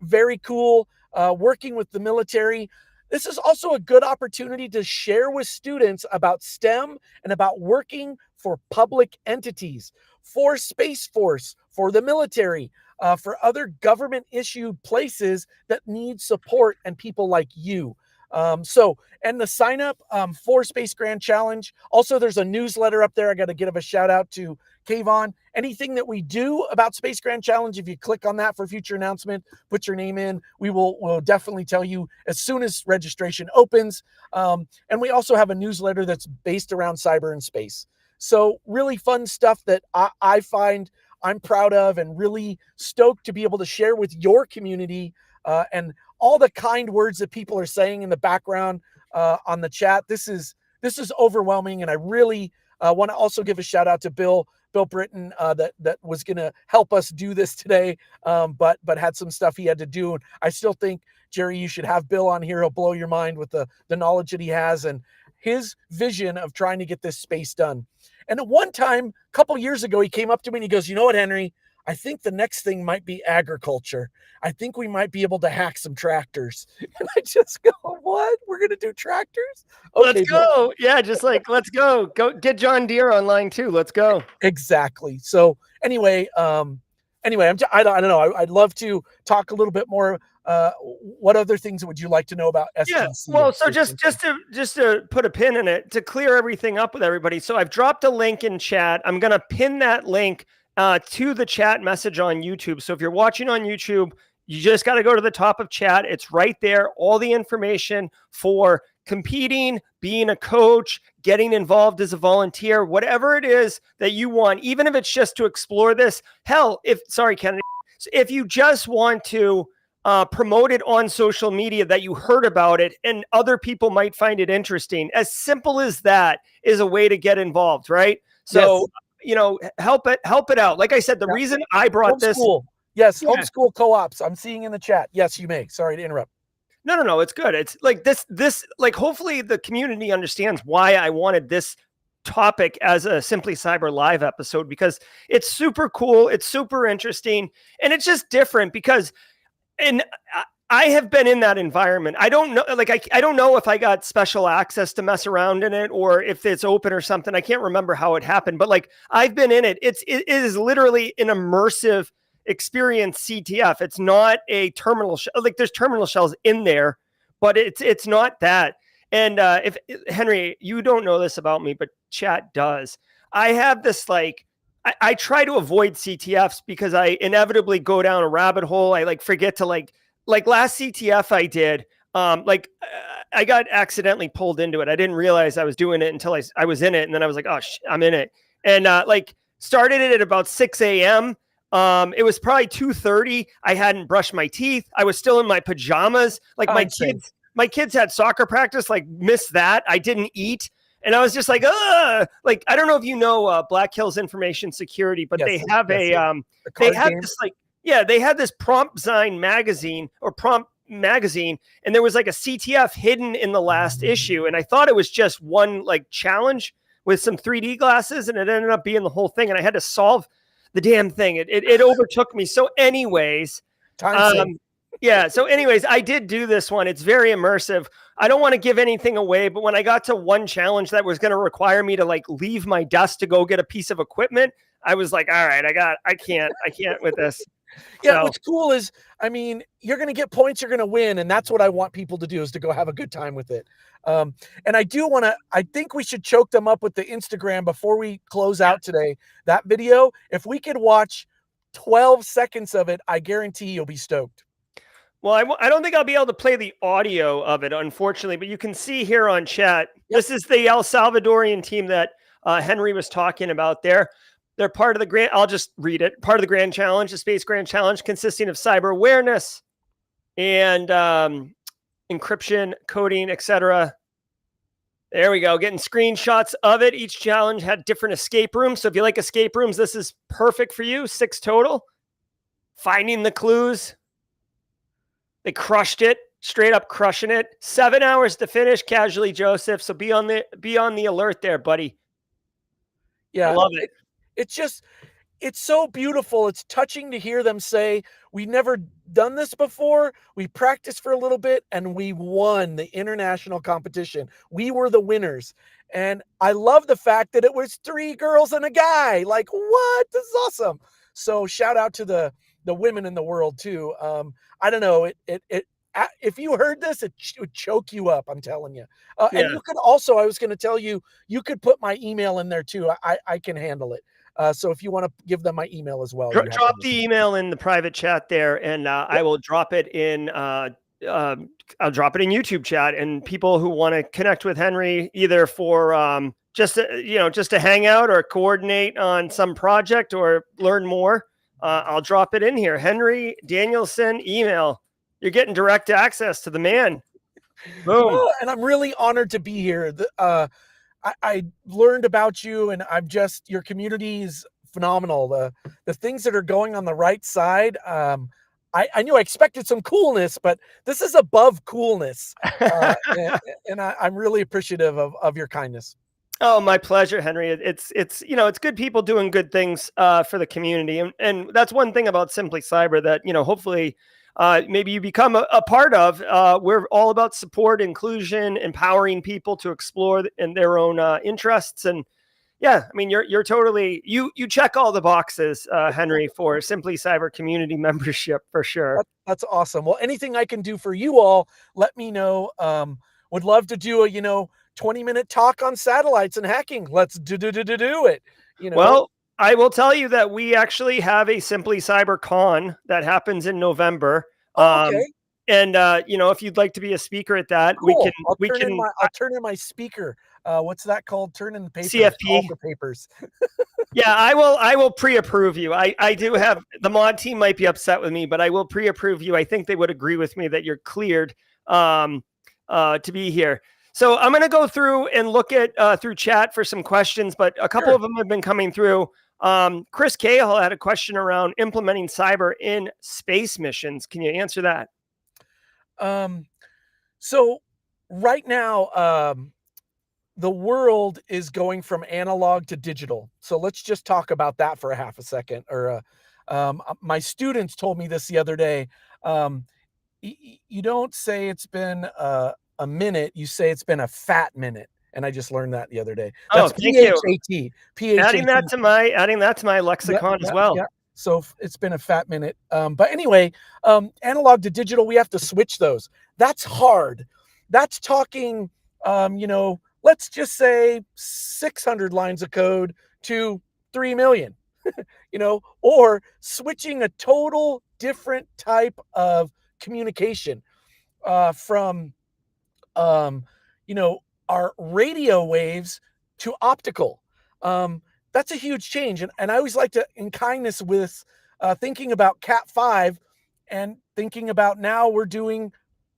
S2: Very cool, working with the military. This is also a good opportunity to share with students about STEM and about working for public entities, for Space Force, for the military, for other government-issued places that need support and people like you. And the sign up for Space Grand Challenge. Also, there's a newsletter up there. I got to give a shout out to Kayvon. Anything that we do about Space Grand Challenge, if you click on that for future announcement, put your name in, we'll definitely tell you as soon as registration opens. And we also have a newsletter that's based around cyber and space. So really fun stuff that I find I'm proud of and really stoked to be able to share with your community and all the kind words that people are saying in the background on the chat. This is overwhelming, and I really want to also give a shout out to Bill Britton that was going to help us do this today, but had some stuff he had to do. And I still think, Jerry, you should have Bill on here. He'll blow your mind with the knowledge that he has and his vision of trying to get this space done. And at one time, a couple years ago, he came up to me and he goes, you know what, Henry? I think the next thing might be agriculture. I think we might be able to hack some tractors. And I just go, what? We're going to do tractors?
S1: Let's
S2: Okay.
S1: go. Yeah, just like, let's go. Go get John Deere online too. Let's go.
S2: Exactly. So anyway, I don't know. I'd love to talk a little bit more. What other things would you like to know about STC?
S1: Yeah. Well, so just to put a pin in it, to clear everything up with everybody. So I've dropped a link in chat. I'm going to pin that link to the chat message on YouTube. So if you're watching on YouTube, you just got to go to the top of chat. It's right there. All the information for competing, being a coach, getting involved as a volunteer, whatever it is that you want, even if it's just to explore this. Hell, sorry, Kennedy, if you just want to promote it on social media that you heard about it and other people might find it interesting, as simple as that is a way to get involved, right? So, help it out. Like I said, the reason I brought
S2: homeschool. Yes, homeschool co-ops. I'm seeing in the chat. Yes, you may. Sorry to interrupt.
S1: No, it's good. It's like this, like, hopefully the community understands why I wanted this topic as a Simply Cyber Live episode, because it's super cool. It's super interesting. And it's just different because, and I have been in that environment. I don't know, like, I don't know if I got special access to mess around in it or if it's open or something. I can't remember how it happened, but like, I've been in it. It is literally an immersive experience CTF. It's not a terminal shell. Like, there's terminal shells in there, but it's not that. And if Henry, you don't know this about me, but chat does. I have this, like, I try to avoid CTFs because I inevitably go down a rabbit hole. I like forget to like last CTF I did, I got accidentally pulled into it. I didn't realize I was doing it until I was in it. And then I was like, oh, I'm in it. And started it at about 6 a.m. It was probably 2:30. I hadn't brushed my teeth. I was still in my pajamas. Like, my kids had soccer practice, like, missed that. I didn't eat. And I was just like, like, I don't know if you know Black Hills Information Security, but they have they had this Prompt Zine magazine or Prompt magazine, and there was like a CTF hidden in the last issue. And I thought it was just one like challenge with some 3D glasses, and it ended up being the whole thing. And I had to solve the damn thing. It overtook me. So anyways, so anyways, I did do this one. It's very immersive. I don't want to give anything away, but when I got to one challenge that was going to require me to like leave my desk to go get a piece of equipment, I was like, all right, I can't with this.
S2: Yeah, what's cool is, I mean, you're going to get points, you're going to win. And that's what I want people to do, is to go have a good time with it. And I think we should choke them up with the Instagram before we close out today. That video, if we could watch 12 seconds of it, I guarantee you'll be stoked.
S1: Well, I don't think I'll be able to play the audio of it, unfortunately, but you can see here on chat. Yep. This is the El Salvadorian team that Henry was talking about there. They're part of the grand, I'll just read it. Part of the Grand Challenge, the Space Grand Challenge, consisting of cyber awareness and encryption, coding, etc. There we go. Getting screenshots of it. Each challenge had different escape rooms. So if you like escape rooms, this is perfect for you. 6 total. Finding the clues. They crushed it, straight up crushing it. 7 hours to finish, Casually Joseph. So be on the alert there, buddy.
S2: Yeah,
S1: I love it.
S2: It's so beautiful. It's touching to hear them say, we've never done this before. We practiced for a little bit and we won the international competition. We were the winners. And I love the fact that it was 3 girls and a guy. Like, what? This is awesome. So shout out to the women in the world too. I don't know. If you heard this, it would choke you up. I'm telling you. And you could also, I was going to tell you, you could put my email in there too. I can handle it. So if you want to give them my email as well,
S1: drop the email in the private chat there, and I will drop it in. I'll drop it in YouTube chat, and people who want to connect with Henry either for just to hang out or coordinate on some project or learn more, I'll drop it in here. Henry Danielson email. You're getting direct access to the man. Boom.
S2: Oh, and I'm really honored to be here. I learned about you, and your community is phenomenal. The things that are going on the right side. I knew I expected some coolness, but this is above coolness. And I'm really appreciative of your kindness.
S1: Oh, my pleasure, Henry. It's it's good people doing good things for the community, and that's one thing about Simply Cyber that hopefully maybe you become a part of. We're all about support, inclusion, empowering people to explore in their own interests, and yeah, I mean you're totally you check all the boxes, Henry, for Simply Cyber community membership for sure.
S2: That's awesome. Well, anything I can do for you all, let me know. Would love to do a 20-minute talk on satellites and hacking. Let's do it.
S1: Well, I will tell you that we actually have a Simply Cyber Con that happens in November.
S2: Oh, okay.
S1: And if you'd like to be a speaker at that,
S2: Cool.
S1: we can
S2: I'll turn in my speaker. What's that called? Turn in the papers.
S1: CFP.
S2: All the papers.
S1: Yeah, I will pre-approve you. I do have the mod team might be upset with me, but I will pre-approve you. I think they would agree with me that you're cleared to be here. So I'm going to go through and look at through chat for some questions, but a couple of them have been coming through. Chris Cahill had a question around implementing cyber in space missions. Can you answer that?
S2: So right now, the world is going from analog to digital. So let's just talk about that for a half a second. My students told me this the other day. You don't say it's been a minute, you say it's been a fat minute. And I just learned that the other day. That's PHAT.
S1: Adding that to my lexicon as well.
S2: Yeah. So it's been a fat minute. But anyway, analog to digital, we have to switch those. That's hard. That's talking, let's just say 600 lines of code to 3 million, or switching a total different type of communication from, our radio waves to optical. That's a huge change. And I always like to, in kindness with thinking about Cat5 and thinking about now we're doing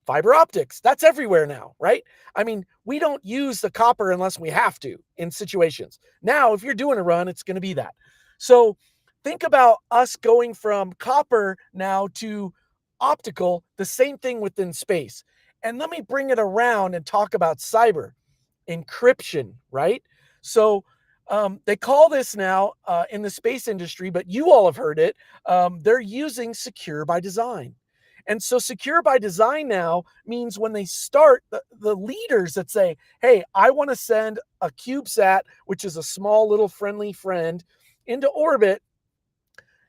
S2: fiber optics. That's everywhere now, right? I mean, we don't use the copper unless we have to in situations. Now, if you're doing a run, it's going to be that. So think about us going from copper now to optical, the same thing within space. And let me bring it around and talk about cyber encryption, right? So they call this now in the space industry, but you all have heard it. They're using secure by design. And so secure by design now means when they start, the leaders that say, hey, I want to send a CubeSat, which is a small little friendly friend, into orbit,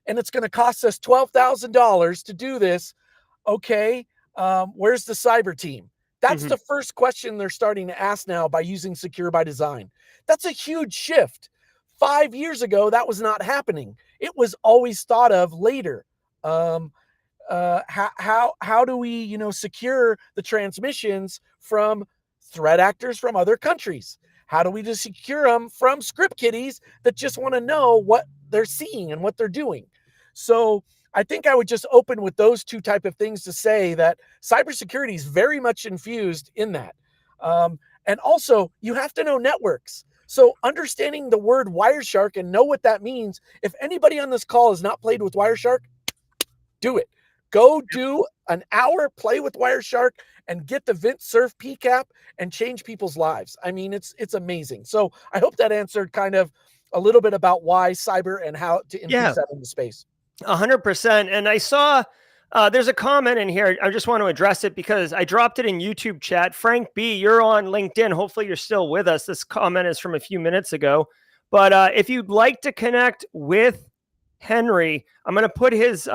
S2: and it's going to cost us $12,000 to do this. Okay, where's the cyber team? That's the first question they're starting to ask now by using secure by design. That's a huge shift. 5 years ago, that was not happening. It was always thought of later. How do we, secure the transmissions from threat actors from other countries? How do we just secure them from script kiddies that just want to know what they're seeing and what they're doing? So I think I would just open with those two type of things to say that cybersecurity is very much infused in that. And also, you have to know networks. So understanding the word Wireshark and know what that means. If anybody on this call has not played with Wireshark, do it. Go do an hour, play with Wireshark, and get the Vint Cerf PCAP and change people's lives. I mean, it's amazing. So I hope that answered kind of a little bit about why cyber and how to infuse that into space.
S1: 100%. And I saw there's a comment in here. I just want to address it because I dropped it in YouTube chat. Frank B, you're on LinkedIn. Hopefully you're still with us. This comment is from a few minutes ago. But if you'd like to connect with Henry, I'm going to put his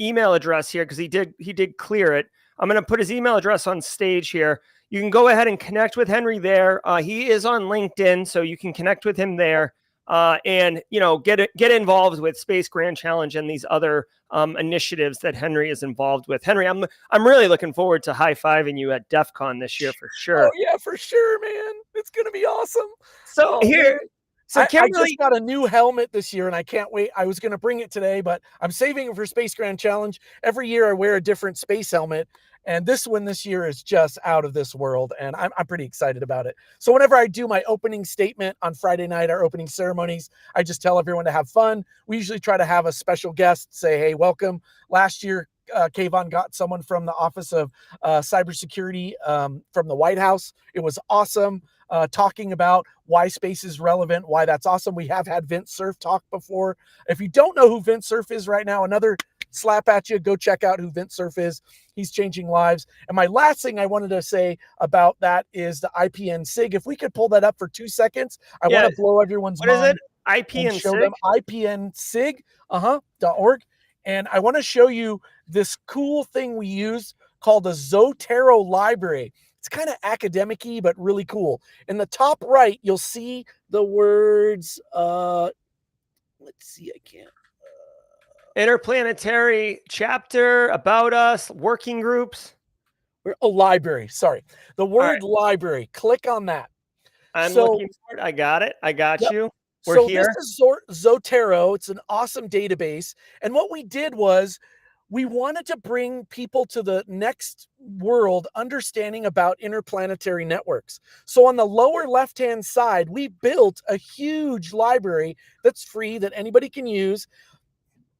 S1: email address here because he did clear it. I'm going to put his email address on stage here. You can go ahead and connect with Henry there. He is on LinkedIn, so you can connect with him there. And get involved with Space Grand Challenge and these other initiatives that Henry is involved with. Henry, I'm really looking forward to high-fiving you at DEF CON this year for sure.
S2: Oh yeah, for sure, man. It's gonna be awesome.
S1: So I
S2: just got a new helmet this year and I can't wait. I was gonna bring it today, but I'm saving it for Space Grand Challenge. Every year I wear a different space helmet. And this one this year is just out of this world, and I'm pretty excited about it. So whenever I do my opening statement on Friday night, our opening ceremonies, I just tell everyone to have fun. We usually try to have a special guest say, hey, welcome. Last year, Kayvon got someone from the Office of Cybersecurity from the White House. It was awesome. talking about why space is relevant, why that's awesome. We have had Vint Cerf talk before. If you don't know who Vint Cerf is right now, another slap at you, go check out who Vint Cerf is. He's changing lives. And my last thing I wanted to say about that is the IPN SIG. If we could pull that up for 2 seconds, I want to blow everyone's mind.
S1: What is it? IPN
S2: show
S1: SIG?
S2: them IPNSIG.org. And I want to show you this cool thing we use called the Zotero library. It's kind of academic-y, but really cool. In the top right, you'll see the words, let's see, I can't.
S1: Interplanetary chapter, about us, working groups.
S2: A library, sorry. The word library, click on that.
S1: I'm looking for it. I got it. I got you. We're here.
S2: This is Zotero. It's an awesome database. And what we did was we wanted to bring people to the next world understanding about interplanetary networks. So on the lower left-hand side, we built a huge library that's free that anybody can use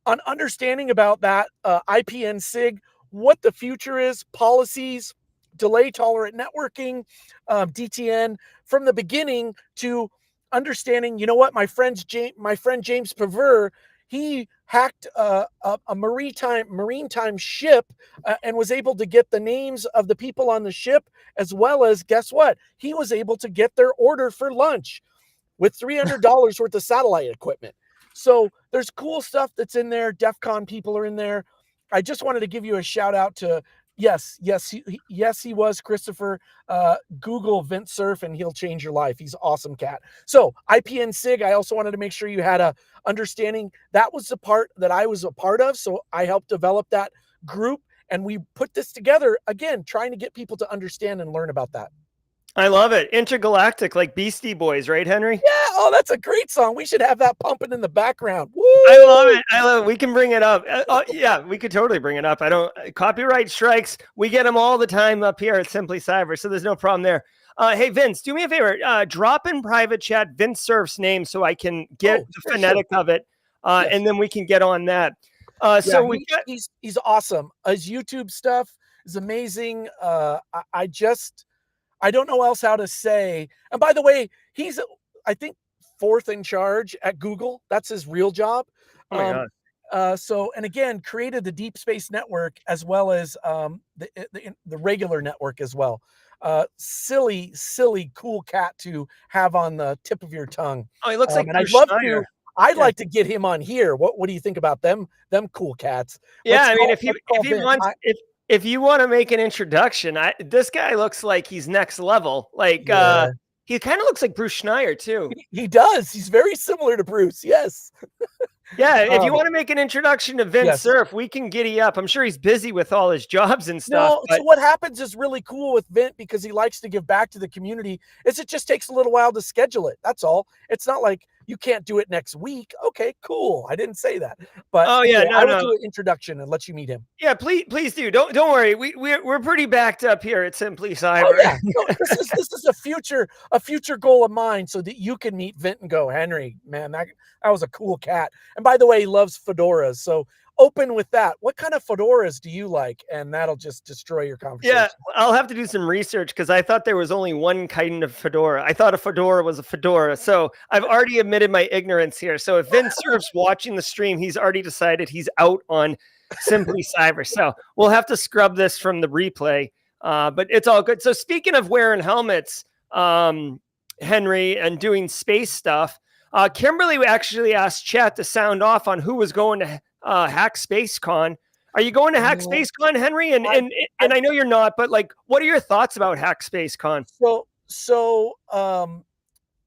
S2: on understanding about that IPN SIG, what the future is, policies, delay-tolerant networking, DTN, from the beginning to understanding, you know what, my friend James Paver, he hacked a maritime ship and was able to get the names of the people on the ship, as well as, guess what? He was able to get their order for lunch with $300 worth of satellite equipment. So there's cool stuff that's in there. DEF CON people are in there. I just wanted to give you a shout out to, yes, he was Christopher. Google Vint Cerf and he'll change your life. He's an awesome cat. So IPN SIG, I also wanted to make sure you had a understanding. That was the part that I was a part of. So I helped develop that group and we put this together, again, trying to get people to understand and learn about that.
S1: I love it. Intergalactic, like Beastie Boys, right, Henry?
S2: Yeah. Oh, that's a great song. We should have that pumping in the background. Woo!
S1: I love it. I love it. We can bring it up. Yeah, we could totally bring it up. Copyright strikes. We get them all the time up here at Simply Cyber, so there's no problem there. Hey, Vince, do me a favor. Drop in private chat Vince Cerf's name so I can get the phonetic of it, and then we can get on that. So
S2: he's awesome. His YouTube stuff is amazing. I don't know else how to say. And by the way, he's, I think, 4th in charge at Google. That's his real job.
S1: Oh my God.
S2: And again, created the Deep Space Network as well as the regular network as well. Silly, cool cat to have on the tip of your tongue.
S1: Oh, he looks like
S2: and I'd like to get him on here. What do you think about them cool cats?
S1: Yeah, if you want to make an introduction, this guy looks like he's next level. Like he kind of looks like Bruce Schneier too.
S2: He does. He's very similar to Bruce. Yes.
S1: Yeah. If you want to make an introduction to Vince Cerf, we can giddy up. I'm sure he's busy with all his jobs and stuff.
S2: So what happens is really cool with Vint, because he likes to give back to the community, is it just takes a little while to schedule it. That's all. It's not like you can't do it next week. Okay, cool. I didn't say that, but I will do an introduction and let you meet him.
S1: Yeah, please do. Don't worry. We're pretty backed up here at Simply Cyber.
S2: Oh, yeah. No, this is a future goal of mine, so that you can meet Vint and go, Henry, man, that was a cool cat. And by the way, he loves fedoras. So open with that. What kind of fedoras do you like? And that'll just destroy your conversation.
S1: Yeah, I'll have to do some research because I thought there was only one kind of fedora. I thought a fedora was a fedora. So I've already admitted my ignorance here. So if Vince Cerf's watching the stream, he's already decided he's out on Simply Cyber. So we'll have to scrub this from the replay. But it's all good. So speaking of wearing helmets, Henry, and doing space stuff, Kimberly actually asked chat to sound off on who was going to Hack Space Con. Are you going to Hack Space Con, Henry? And I know you're not, but like, what are your thoughts about Hack Space Con?
S2: So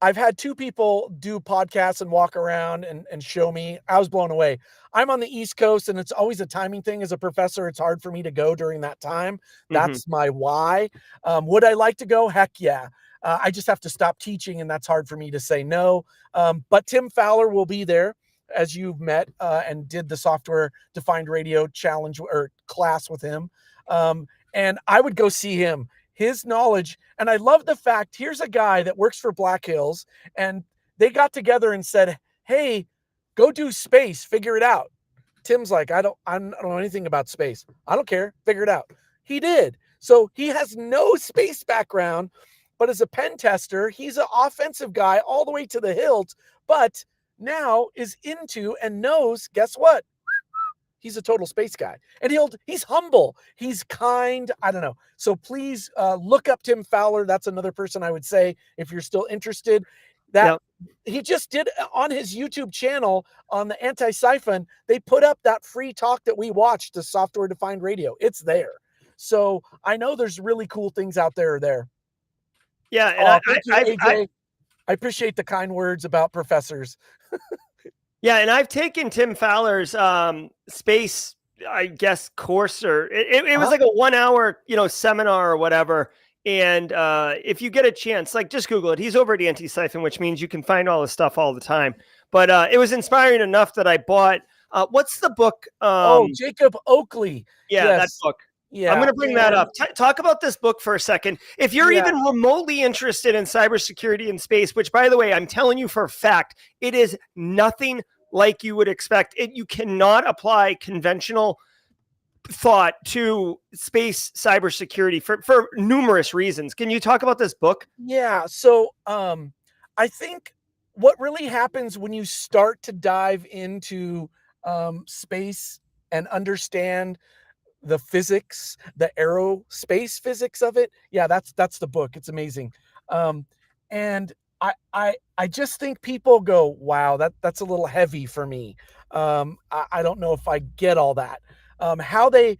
S2: I've had 2 people do podcasts and walk around and show me. I was blown away. I'm on the East Coast, and it's always a timing thing. As a professor, it's hard for me to go during that time. That's my why. Would I like to go? Heck yeah. I just have to stop teaching, and that's hard for me to say no. But Tim Fowler will be there, as you've met, and did the software defined radio challenge or class with him. And I would go see him. His knowledge, and I love the fact, here's a guy that works for Black Hills, and they got together and said, hey, go do space, figure it out. Tim's like, I don't know anything about space. I don't care, figure it out. He did. So he has no space background, but as a pen tester, he's an offensive guy all the way to the hilt, but now is into and knows, guess what? He's a total space guy, and he's humble. He's kind. I don't know. So please look up Tim Fowler. That's another person I would say, if you're still interested, that he just did on his YouTube channel on the Anti-Siphon. They put up that free talk that we watched, the software defined radio. It's there. So I know there's really cool things out there.
S1: Yeah. And
S2: thank you, AJ. I appreciate the kind words about professors.
S1: Yeah, and I've taken Tim Fowler's space, I guess, course, or it was like a 1 hour, seminar or whatever. And if you get a chance, like, just Google it. He's over at Anti-Siphon, which means you can find all his stuff all the time. But it was inspiring enough that I bought. What's the book?
S2: Jacob Oakley.
S1: Yeah,
S2: yes.
S1: That book.
S2: Yeah,
S1: I'm going to bring that up. Talk about this book for a second. If you're even remotely interested in cybersecurity in space, which, by the way, I'm telling you for a fact, it is nothing like you would expect. You cannot apply conventional thought to space cybersecurity for numerous reasons. Can you talk about this book?
S2: Yeah. So I think what really happens when you start to dive into space and understand the physics, the aerospace physics of it. Yeah, that's the book. It's amazing. And I just think people go, wow, that's a little heavy for me. I don't know if I get all that. How they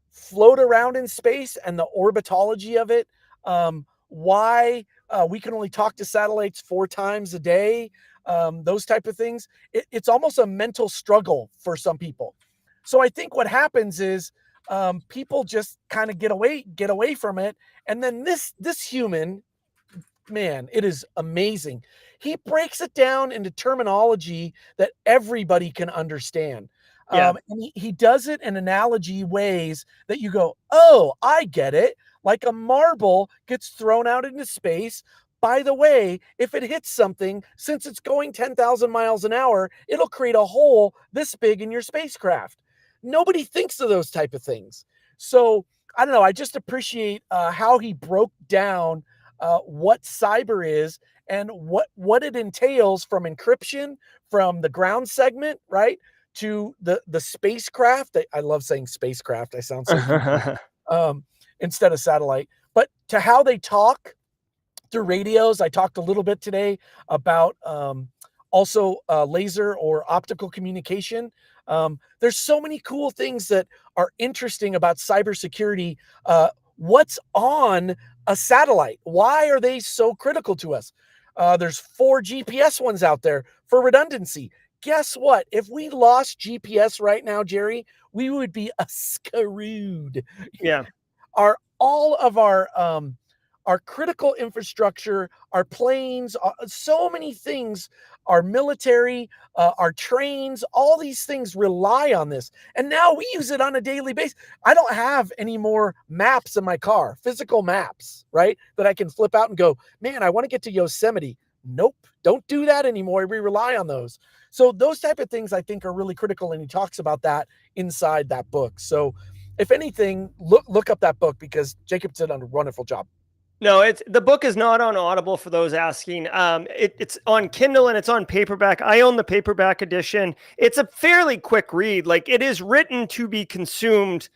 S2: float around in space and the orbitology of it. Why we can only talk to satellites 4 times a day. Those type of things. It's almost a mental struggle for some people. So I think what happens is people just kind of get away from it. And then this human, man, it is amazing. He breaks it down into terminology that everybody can understand. And he does it in analogy ways that you go, oh, I get it. Like a marble gets thrown out into space. By the way, if it hits something, since it's going 10,000 miles an hour, it'll create a hole this big in your spacecraft. Nobody thinks of those type of things. So I don't know. I just appreciate how he broke down what cyber is and what it entails, from encryption, from the ground segment, right, to the spacecraft. I love saying spacecraft. I sound so instead of satellite. But to how they talk through radios. I talked a little bit today about also laser or optical communication. There's so many cool things that are interesting about cybersecurity. What's on a satellite? Why are they so critical to us? There's 4 GPS ones out there for redundancy. Guess what? If we lost GPS right now, Jerry, we would be screwed.
S1: Yeah.
S2: All of our critical infrastructure, our planes, so many things, our military, our trains, all these things rely on this. And now we use it on a daily basis. I don't have any more maps in my car, physical maps, right, that I can flip out and go, man, I want to get to Yosemite. Nope, don't do that anymore. We rely on those. So those type of things I think are really critical. And he talks about that inside that book. So if anything, look up that book, because Jacob did a wonderful job.
S1: No, the book is not on Audible for those asking. It's on Kindle and it's on paperback. I own the paperback edition. It's a fairly quick read. Like, it is written to be consumed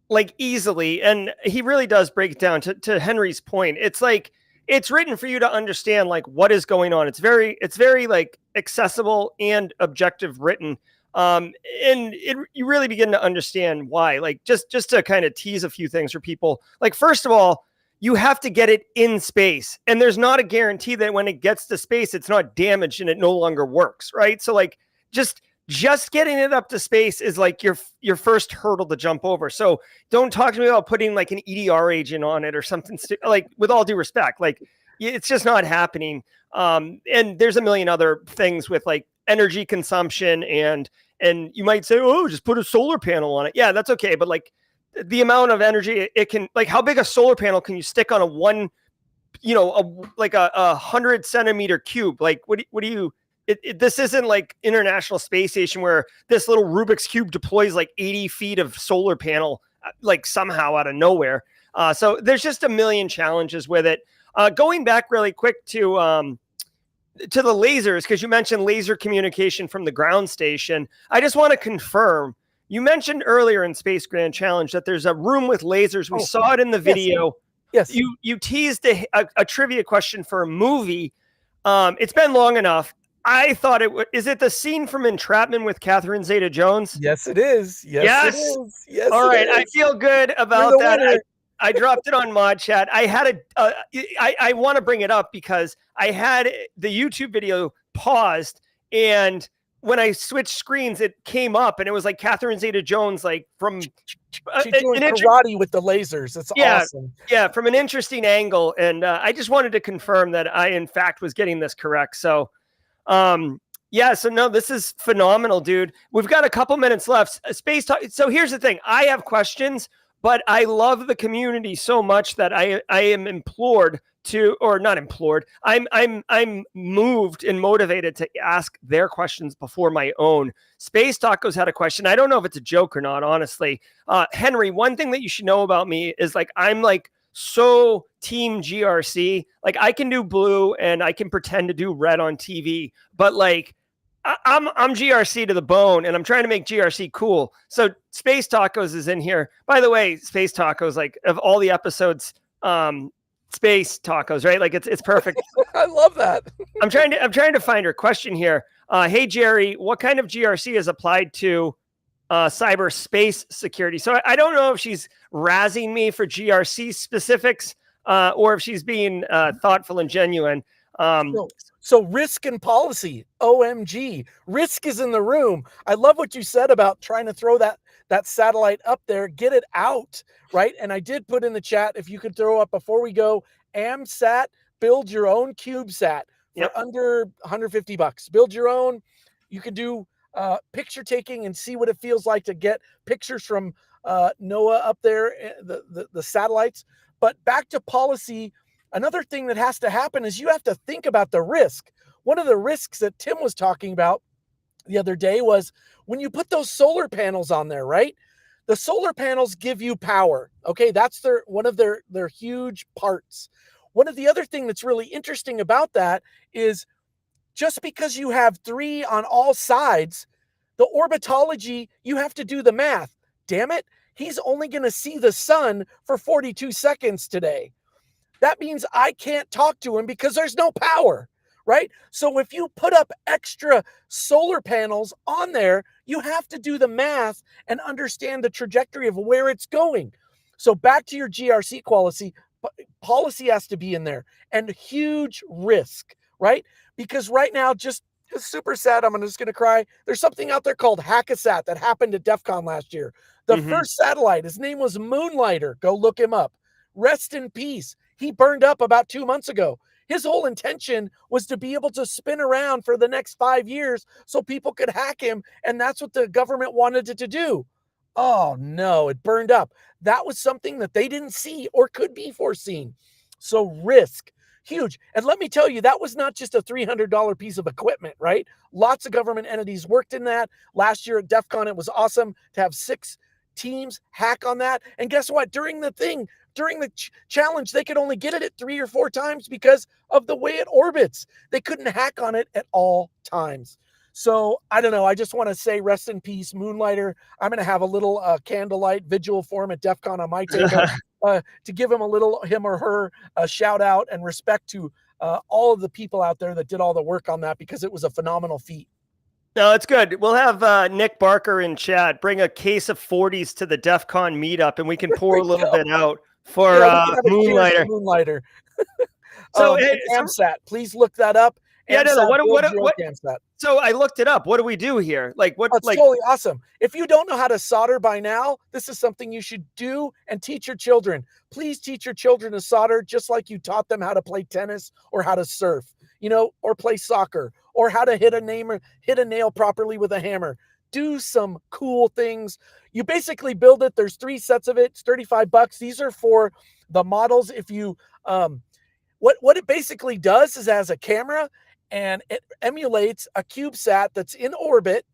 S1: like easily. And he really does break it down to Henry's point. It's like, it's written for you to understand like what is going on. It's very like accessible and objective written. And you really begin to understand why. Like, just to kind of tease a few things for people. Like, first of all, you have to get it in space, and there's not a guarantee that when it gets to space, it's not damaged and it no longer works. Right. So like just getting it up to space is like your first hurdle to jump over. So don't talk to me about putting like an EDR agent on it or something, like, with all due respect, like, it's just not happening. And there's a million other things with like energy consumption, and you might say, oh, just put a solar panel on it. Yeah, that's okay. But like, the amount of energy it can, like, how big a solar panel can you stick on a 100 centimeter cube? Like, what do you, this isn't like International Space Station where this little Rubik's Cube deploys like 80 feet of solar panel, like somehow out of nowhere. So there's just a million challenges with it. Going back really quick to the lasers, because you mentioned laser communication from the ground station. I just want to confirm, you mentioned earlier in Space Grand Challenge that there's a room with lasers. We saw it in the video.
S2: Yes.
S1: You teased a trivia question for a movie. It's been long enough. I thought is it the scene from Entrapment with Catherine Zeta-Jones?
S2: Yes, it is. Yes, it is. Yes.
S1: All right. I feel good about that. I dropped it on Mod Chat. I had I want to bring it up because I had the YouTube video paused, and when I switched screens, it came up, and it was like Catherine Zeta-Jones, like from
S2: she's doing karate with the lasers. It's awesome.
S1: Yeah, from an interesting angle, and I just wanted to confirm that I, in fact, was getting this correct. So, yeah. So no, this is phenomenal, dude. We've got a couple minutes left. Space Talk. So here's the thing: I have questions. But I love the community so much that I am implored to, or not implored. I'm moved and motivated to ask their questions before my own. Space Tacos had a question. I don't know if it's a joke or not, honestly. Henry, one thing that you should know about me is like I'm like so team GRC. Like I can do blue and I can pretend to do red on TV, but like I'm GRC to the bone, and I'm trying to make GRC cool. So Space Tacos is in here. By the way, Space Tacos, like of all the episodes, Space Tacos, right? Like it's perfect.
S2: I love that.
S1: I'm trying to find her question here. Hey Jerry, what kind of GRC is applied to cyberspace security? So I don't know if she's razzing me for GRC specifics, or if she's being thoughtful and genuine.
S2: So risk and policy, OMG, risk is in the room. I love what you said about trying to throw that satellite up there, get it out, right? And I did put in the chat, if you could throw up before we go, AMSAT, build your own CubeSat for under $150. Build your own. You can do picture taking and see what it feels like to get pictures from NOAA up there, the satellites. But back to policy. Another thing that has to happen is you have to think about the risk. One of the risks that Tim was talking about the other day was when you put those solar panels on there, right? The solar panels give you power. Okay, that's one of their huge parts. One of the other thing that's really interesting about that is just because you have 3 on all sides, the orbitology, you have to do the math. Damn it, he's only going to see the sun for 42 seconds today. That means I can't talk to him because there's no power, right? So if you put up extra solar panels on there, you have to do the math and understand the trajectory of where it's going. So back to your GRC policy has to be in there, and huge risk, right? Because right now, just super sad, I'm just going to cry. There's something out there called Hackasat that happened at DEF CON last year. The first satellite, his name was Moonlighter. Go look him up. Rest in peace. He burned up about 2 months ago. His whole intention was to be able to spin around for the next 5 years so people could hack him, and that's what the government wanted it to do. Oh no, it burned up. That was something that they didn't see or could be foreseen. So risk, huge. And let me tell you, that was not just a $300 piece of equipment, right? Lots of government entities worked in that. Last year at DEF CON, it was awesome to have 6 teams hack on that. And guess what? During the challenge, they could only get it at 3 or 4 times because of the way it orbits. They couldn't hack on it at all times. So I don't know. I just want to say rest in peace, Moonlighter. I'm going to have a little candlelight vigil for him at DEF CON on my table to give him or her a shout out and respect to all of the people out there that did all the work on that, because it was a phenomenal feat.
S1: No, it's good. We'll have Nick Barker in chat bring a case of 40s to the DEF CON meetup, and we can pour a little bit out for
S2: Moonlighter. So AMSAT, please look that up.
S1: Yeah, no. What? So I looked it up. What do we do here? Like what?
S2: It's totally awesome. If you don't know how to solder by now, this is something you should do and teach your children. Please teach your children to solder just like you taught them how to play tennis or how to surf, or play soccer, or how to hit a nail properly with a hammer. Do some cool things. You basically build it. There's 3 sets of it. It's $35. These are for the models. If you, what it basically does is it has a camera and it emulates a CubeSat that's in orbit.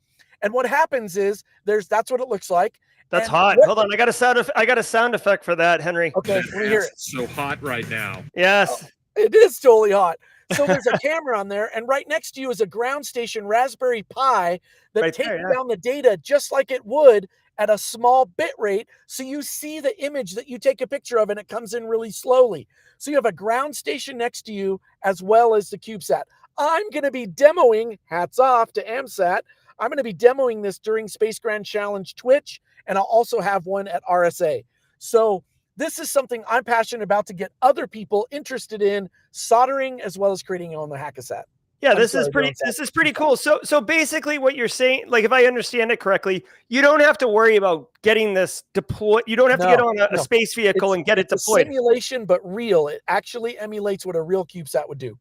S2: And what happens is that's what it looks like.
S1: That's hot. Hold on. I got a sound effect for that, Henry.
S2: Okay. Let me hear it.
S4: So hot right now.
S1: Yes.
S2: It is totally hot. So there's a camera on there, and right next to you is a ground station Raspberry Pi that
S1: Right
S2: takes
S1: there, yeah.
S2: down the data just like it would at a small bit rate. So you see the image that you take a picture of, and it comes in really slowly. So you have a ground station next to you as well as the CubeSat. I'm going to be demoing, hats off to AMSAT, I'm going to be demoing this during Space Grand Challenge Twitch, and I'll also have one at RSA. So this is something I'm passionate about to get other people interested in soldering as well as creating on the Hackasat.
S1: Yeah, this is pretty cool. So basically what you're saying, like if I understand it correctly, you don't have to worry about getting this deployed. You don't have to get on a space vehicle and get it deployed.
S2: It's a simulation, but real. It actually emulates what a real CubeSat would do.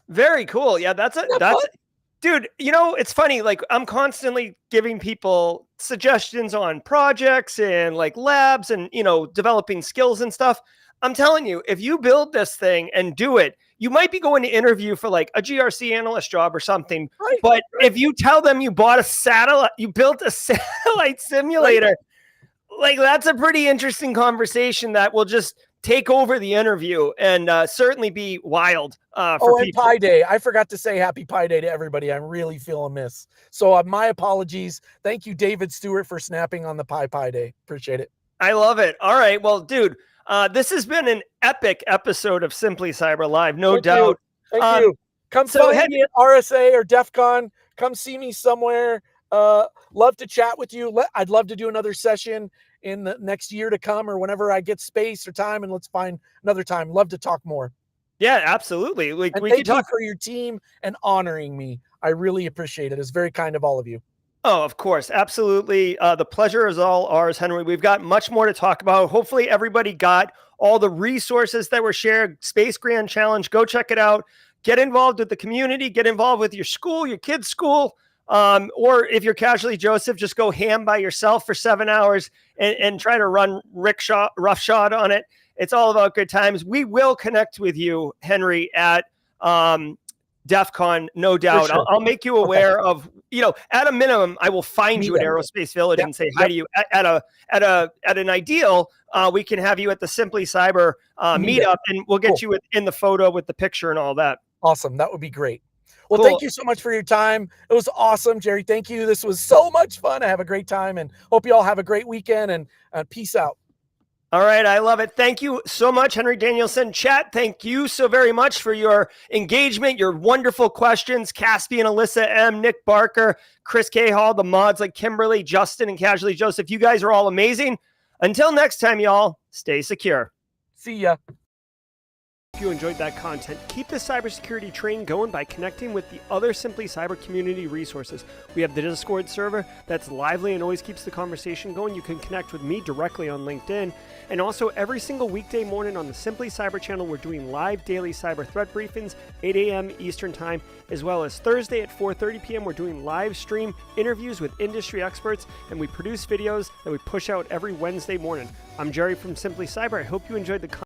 S1: Very cool. Yeah, that's dude, it's funny. Like I'm constantly giving people suggestions on projects and like labs and, developing skills and stuff. I'm telling you, if you build this thing and do it, you might be going to interview for like a GRC analyst job or something. Right, but if you tell them you built a satellite simulator, like that's a pretty interesting conversation that will just take over the interview and certainly be wild for people.
S2: Pi Day. I forgot to say happy Pi Day to everybody. I'm really feeling amiss. So my apologies. Thank you, David Stewart, for snapping on the Pi Day. Appreciate it.
S1: I love it. All right. Well, dude, this has been an epic episode of Simply Cyber Live, no doubt.
S2: Thank you. Come find me at RSA or DEF CON. Come see me somewhere. Love to chat with you. I'd love to do another session in the next year to come or whenever I get space or time, and let's find another time. Love to talk more.
S1: Yeah, absolutely.
S2: We can talk for your team and honoring me. I really appreciate it. It's very kind of all of you.
S1: Oh, of course. Absolutely. The pleasure is all ours, Henry. We've got much more to talk about. Hopefully everybody got all the resources that were shared. Space Grand Challenge. Go check it out. Get involved with the community. Get involved with your school, your kid's school. Or if you're Casually Joseph, just go ham by yourself for 7 hours and try to run roughshod on it. It's all about good times. We will connect with you, Henry, at DEF CON, no doubt. Sure. I'll make you aware of, at a minimum, I will find you at Aerospace Village and say hi to you. At an ideal, we can have you at the Simply Cyber meetup, and we'll get you in the photo with the picture and all that.
S2: Awesome. That would be great. Well, Thank you so much for your time. It was awesome, Jerry. Thank you. This was so much fun. I have a great time and hope you all have a great weekend, and peace out.
S1: All right. I love it. Thank you so much, Henry Danielson. Chat, thank you so very much for your engagement, your wonderful questions. Caspian, Alyssa M, Nick Barker, Chris K. Hall, the mods like Kimberly, Justin, and Casually Joseph. You guys are all amazing. Until next time, y'all, stay secure.
S2: See ya.
S1: If you enjoyed that content, keep the cybersecurity train going by connecting with the other Simply Cyber community resources. We have the Discord server that's lively and always keeps the conversation going. You can connect with me directly on LinkedIn. And also every single weekday morning on the Simply Cyber channel, we're doing live daily cyber threat briefings, 8 a.m. Eastern time, as well as Thursday at 4:30 p.m. We're doing live stream interviews with industry experts, and we produce videos that we push out every Wednesday morning. I'm Jerry from Simply Cyber. I hope you enjoyed the content.